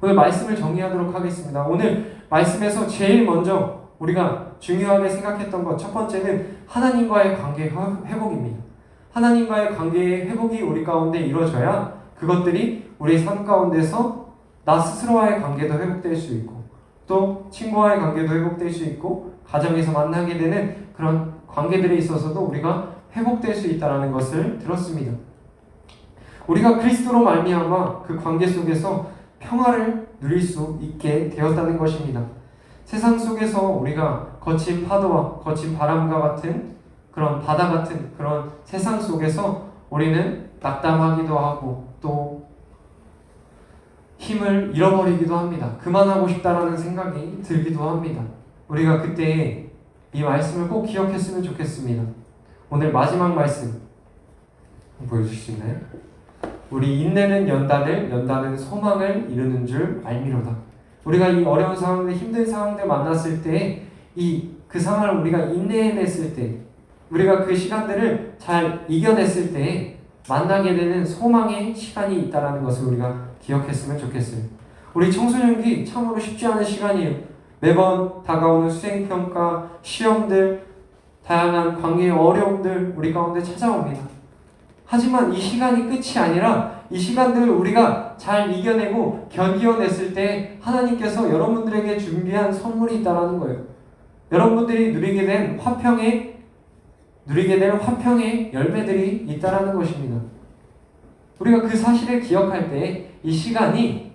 오늘 말씀을 정리하도록 하겠습니다. 오늘 말씀에서 제일 먼저 우리가 중요하게 생각했던 것 첫 번째는 하나님과의 관계 회복입니다. 하나님과의 관계의 회복이 우리 가운데 이루어져야 그것들이 우리 삶 가운데서 나 스스로와의 관계도 회복될 수 있고 또 친구와의 관계도 회복될 수 있고 가정에서 만나게 되는 그런 관계들에 있어서도 우리가 회복될 수 있다는 것을 들었습니다. 우리가 그리스도로 말미암아 그 관계 속에서 평화를 누릴 수 있게 되었다는 것입니다. 세상 속에서 우리가 거친 파도와 거친 바람과 같은 그런 바다 같은 그런 세상 속에서 우리는 낙담하기도 하고 또 힘을 잃어버리기도 합니다. 그만하고 싶다라는 생각이 들기도 합니다. 우리가 그때 이 말씀을 꼭 기억했으면 좋겠습니다. 오늘 마지막 말씀 보여주실 수 있나요? 우리 인내는 연단은 소망을 이루는 줄 알미로다. 우리가 이 어려운 상황들, 힘든 상황들 만났을 때 그 상황을 우리가 인내해냈을 때 우리가 그 시간들을 잘 이겨냈을 때 만나게 되는 소망의 시간이 있다는 것을 우리가 기억했으면 좋겠어요. 우리 청소년기 참으로 쉽지 않은 시간이에요. 매번 다가오는 수행평가, 시험들, 다양한 관계의 어려움들 우리 가운데 찾아옵니다. 하지만 이 시간이 끝이 아니라 이 시간들을 우리가 잘 이겨내고 견디어냈을 때 하나님께서 여러분들에게 준비한 선물이 있다는 거예요. 여러분들이 누리게 될 화평의 열매들이 있다는 것입니다. 우리가 그 사실을 기억할 때 이 시간이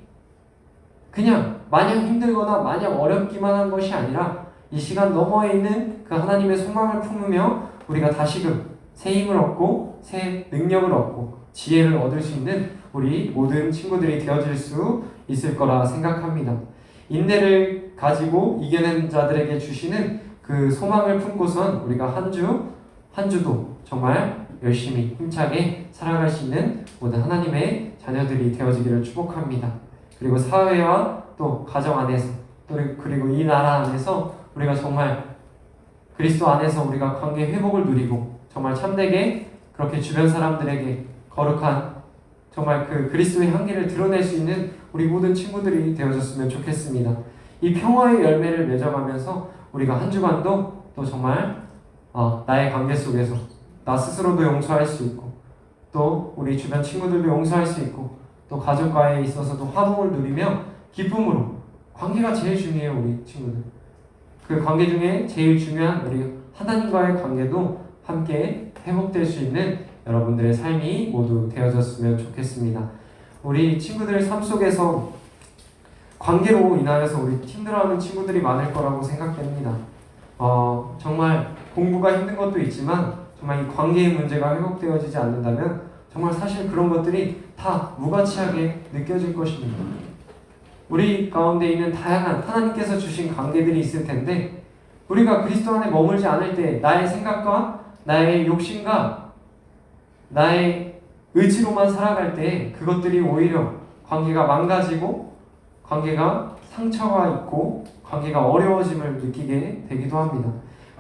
그냥 마냥 힘들거나 마냥 어렵기만 한 것이 아니라 이 시간 너머에 있는 그 하나님의 소망을 품으며 우리가 다시금 새 힘을 얻고 새 능력을 얻고 지혜를 얻을 수 있는 우리 모든 친구들이 되어질 수 있을 거라 생각합니다. 인내를 가지고 이겨낸 자들에게 주시는 그 소망을 품고선 우리가 한 주도 정말 열심히 힘차게 살아갈 수 있는 모든 하나님의 자녀들이 되어지기를 축복합니다. 그리고 사회와 또 가정 안에서 또 그리고 이 나라 안에서 우리가 정말 그리스도 안에서 우리가 관계 회복을 누리고 정말 참되게 그렇게 주변 사람들에게 거룩한 정말 그 그리스도의 향기를 드러낼 수 있는 우리 모든 친구들이 되어졌으면 좋겠습니다. 이 평화의 열매를 맺어가면서 우리가 한 주간도 또 정말 나의 관계 속에서 나 스스로도 용서할 수 있고 또 우리 주변 친구들도 용서할 수 있고 또 가족과에 있어서도 화목을 누리며 기쁨으로 관계가 제일 중요해요, 우리 친구들. 그 관계 중에 제일 중요한 우리 하나님과의 관계도 함께 회복될 수 있는 여러분들의 삶이 모두 되어졌으면 좋겠습니다. 우리 친구들 삶 속에서 관계로 인하여서 우리 힘들어하는 친구들이 많을 거라고 생각됩니다. 정말 공부가 힘든 것도 있지만 정말 이 관계의 문제가 회복되어지지 않는다면 정말 사실 그런 것들이 다 무가치하게 느껴질 것입니다. 우리 가운데 있는 다양한 하나님께서 주신 관계들이 있을 텐데 우리가 그리스도 안에 머물지 않을 때 나의 생각과 나의 욕심과 나의 의지로만 살아갈 때 그것들이 오히려 관계가 망가지고 관계가 상처가 있고 관계가 어려워짐을 느끼게 되기도 합니다.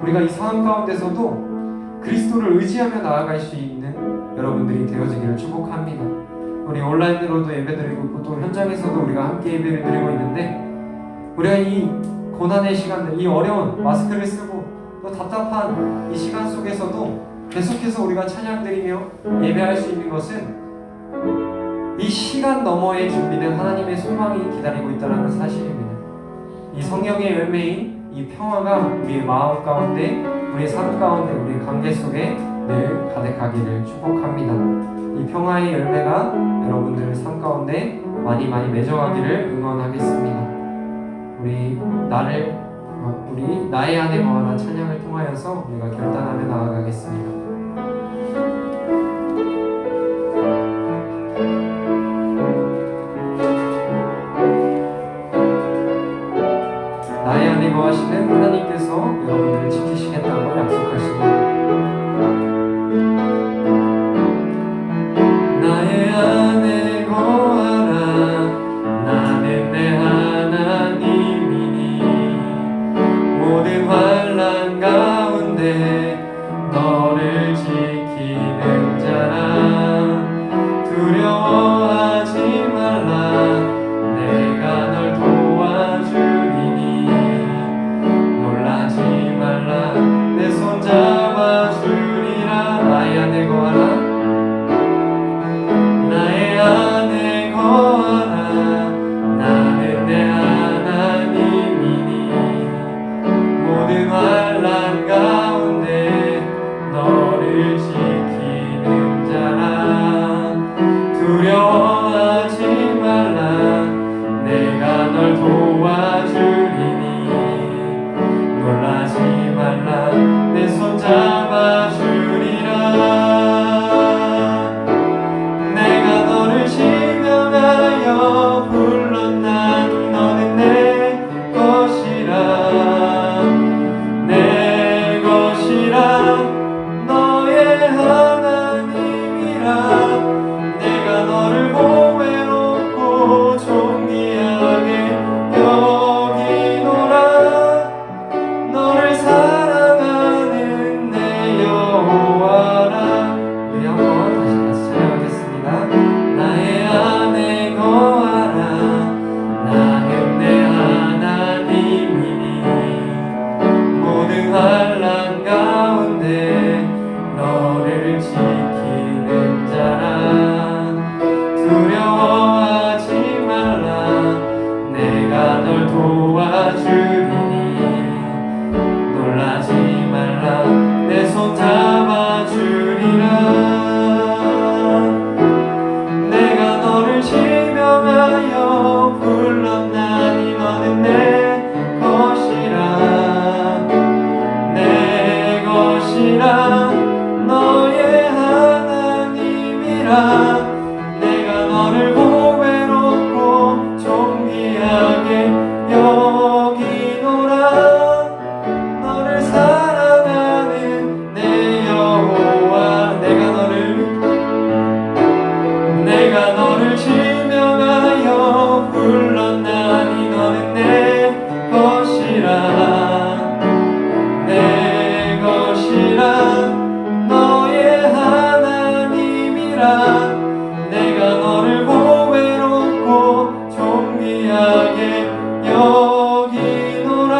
우리가 이 상황 가운데서도 그리스도를 의지하며 나아갈 수 있는 여러분들이 되어지기를 축복합니다. 우리 온라인으로도 예배드리고 있고 또 현장에서도 우리가 함께 예배를 드리고 있는데 우리가 이 고난의 시간들, 이 어려운 마스크를 쓰고 또 답답한 이 시간 속에서도 계속해서 우리가 찬양 드리며 예배할 수 있는 것은 이 시간 너머에 준비된 하나님의 소망이 기다리고 있다는 사실입니다. 이 성령의 열매인 이 평화가 우리의 마음 가운데, 우리의 삶 가운데, 우리의 관계 속에 늘 가득하기를 축복합니다. 이 평화의 열매가 여러분들 삶 가운데 많이 맺어가기를 응원하겠습니다. 우리 나의 안에 거하는 찬양을 통하여서 우리가 결단하며 나아가겠습니다. 나의 안에 거하시는 하나님께서 여러분들을 지키시겠다고 약속하십니다. 나의 안에 거하라. 나는 내 하나님이니 모든 환난 가운데 너를 지키는 자라. 두려워하지 말라. 내가 널 도와주리니 놀라지 말라. 내 손 잡아주리라. 나의 안에 거하라. 나의 안에 거하라. 나는 내 하나님이니 모든 환난 가운데 너를 지키는 자라. 두려워하지 말라. 내가 널 도와주리니 놀라지 말라. 내 손 잡아주리라. 내가 너를 지명하여 불렀나니 너는 내 것이라. 내 것이라. 너의 하나님이라. 내가 너를 보배롭고 존귀하게 여기노라. 너를 사랑하는 내 여호와라. 우리 한번 다시 같이 찬양하겠습니다. 나의 안에 거하라. 나는 내 하나님이니 모든 환난 가운데 너를 지키는 자라. 두려워하지 말라. 내가 널 도와주리니 놀라지 말라. 내 손 잡아주리라. 내가 너를 지명하여 불렀나니 너는 내 것이라. 내 것이라. 너의 하나님이라. 내가 너를 보배롭고 존귀하게 여기노라. 너를 사랑하는 내 여호와. 내가 너를 지명하여 불렀나니 너는 내 것이라. 내 것이라. 너의 하나님이라. 내가 너를 보배롭고 존귀하게 여기노라.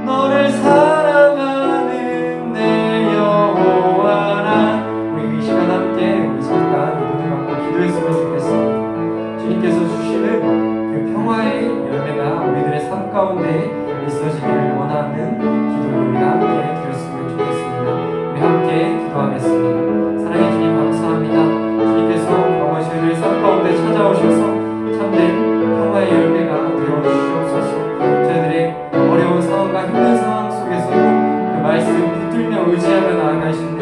너를 사랑하는 내 여호와라. 우리 이 시간 함께 우리 잠깐 눈을 감고 기도했으면 좋겠습니다. 주님께서 주시는 그 평화의 열매가 의지하며 나아가시는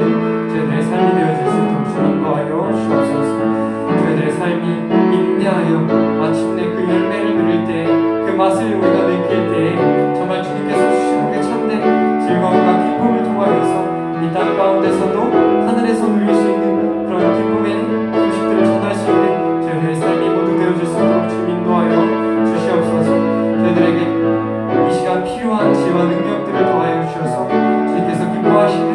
저희들의 삶이 되어질 수 있도록 주 인도하여 주옵소서. 저희들의 삶이 인내하여 마침내 그 열매를 누릴 때, 그 맛을 우리가 느낄 때 정말 주님께서 주시는 그 참된 즐거움과 기쁨을 통하여서 이 땅 가운데서도 하늘에서 누릴 수 있는 그런 기쁨의 소식들을 전할 수 있는 저희들의 삶이 모두 되어질 수 있도록 주 인도하여 주시옵소서. 저희들에게 이 시간 필요한 지혜와 능력들을 더하여 주셔서 주님께서 기뻐하시는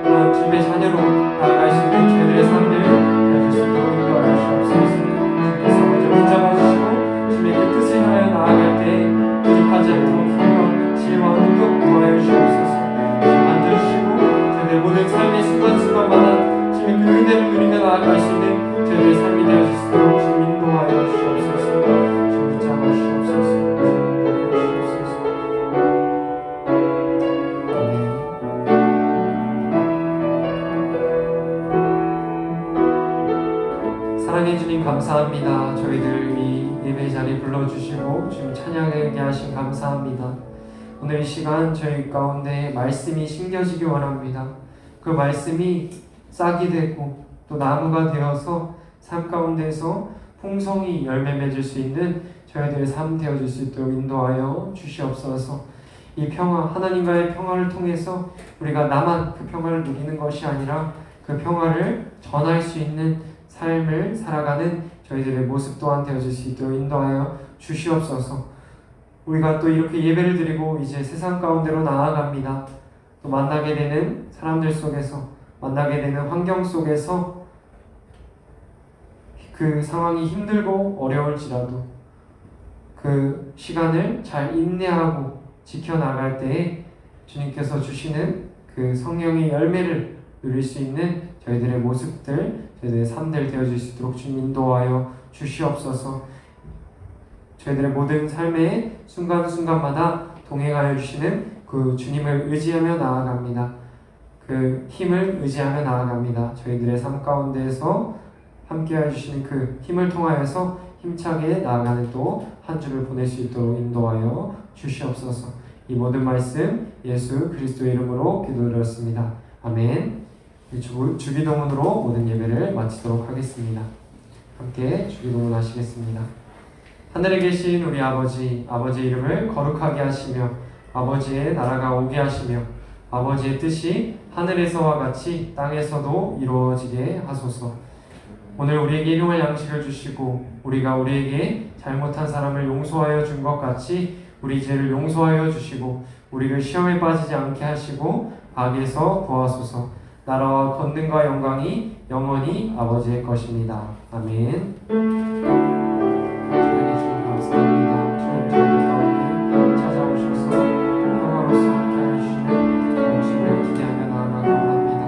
그런 주님의 자녀로 나아갈 수 있는 저희들의 삶을 되어질 수 있도록 인도하여 주옵소서. 주님께서 먼저 붙잡아 주시고 주님의 그 뜻을 향하여 나아갈 때 부족하지 않도록 힘과 지혜와 능력 더하여 주옵소서. 주님 만져주시고 저희들의 모든 삶의 순간순간마다 주님의 그 은혜를 누리며 나아갈 수 있는 저희들의 삶이 되어질 수 있도록 주님 인도하여 주옵소서. 주님 붙잡아 주옵소서. 사랑해 주님 감사합니다. 저희들 이 예배 자리 불러주시고 주님 찬양하게 하신 감사합니다. 오늘 이 시간 저희 가운데 말씀이 심겨지기 원합니다. 그 말씀이 싹이 되고 또 나무가 되어서 삶 가운데서 풍성히 열매 맺을 수 있는 저희들의 삶 되어질 수 있도록 인도하여 주시옵소서. 이 평화, 하나님과의 평화를 통해서 우리가 나만 그 평화를 누리는 것이 아니라 그 평화를 전할 수 있는 삶을 살아가는 저희들의 모습 또한 되어질 수 있도록 인도하여 주시옵소서. 우리가 또 이렇게 예배를 드리고 이제 세상 가운데로 나아갑니다. 또 만나게 되는 사람들 속에서, 만나게 되는 환경 속에서 그 상황이 힘들고 어려울지라도 그 시간을 잘 인내하고 지켜나갈 때에 주님께서 주시는 그 성령의 열매를 누릴 수 있는 저희들의 모습들, 저희들의 삶들 되어질 수 있도록 주님 인도하여 주시옵소서. 저희들의 모든 삶의 순간순간마다 동행하여 주시는 그 주님을 의지하며 나아갑니다. 그 힘을 의지하며 나아갑니다. 저희들의 삶 가운데에서 함께하여 주시는 그 힘을 통하여서 힘차게 나아가는 또 한 주를 보낼 수 있도록 인도하여 주시옵소서. 이 모든 말씀 예수 그리스도의 이름으로 기도드렸습니다. 아멘. 주기도문으로 모든 예배를 마치도록 하겠습니다. 함께 주기도문 하시겠습니다. 하늘에 계신 우리 아버지, 아버지의 이름을 거룩하게 하시며 아버지의 나라가 오게 하시며 아버지의 뜻이 하늘에서와 같이 땅에서도 이루어지게 하소서. 오늘 우리에게 일용할 양식을 주시고 우리가 우리에게 잘못한 사람을 용서하여 준 것 같이 우리 죄를 용서하여 주시고 우리를 시험에 빠지지 않게 하시고 악에서 구하소서. 나라와 권능과 영광이 영원히 아버지의 것입니다. 아멘. 주님의 주님 감사합니다. 주님 저희 가운데 찾아오셔서 평화로서 함께하여 주시는 당신을 기대하며 나아가고 합니다.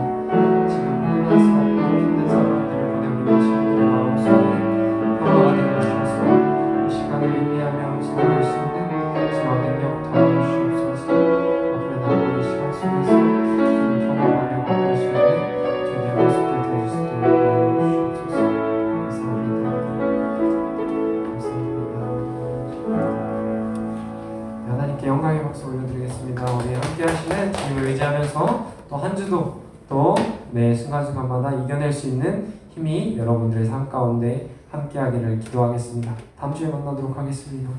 지금 혼란스럽고 힘든 사람들을 보내는 친구들의 마음속에 평화가 되어 주셔서 이 시간을 인내하며 지나갈 수 있는 지와 능력 더하여 주옵소서. 앞으로 나아가는 시간 속에서 주님 경험하려고 하시는 저희의 모습들 되어줄 수 있도록 도와주시옵소서. 감사합니다. 하나님께 영광의 박수 올려드리겠습니다. 우리 함께 하시는 주님을 의지하면서 또 한 주도 또 매 순간순간마다 이겨낼 수 있는 힘이 여러분들의 삶 가운데 함께 하기를 기도하겠습니다. 다음 주에 만나도록 하겠습니다.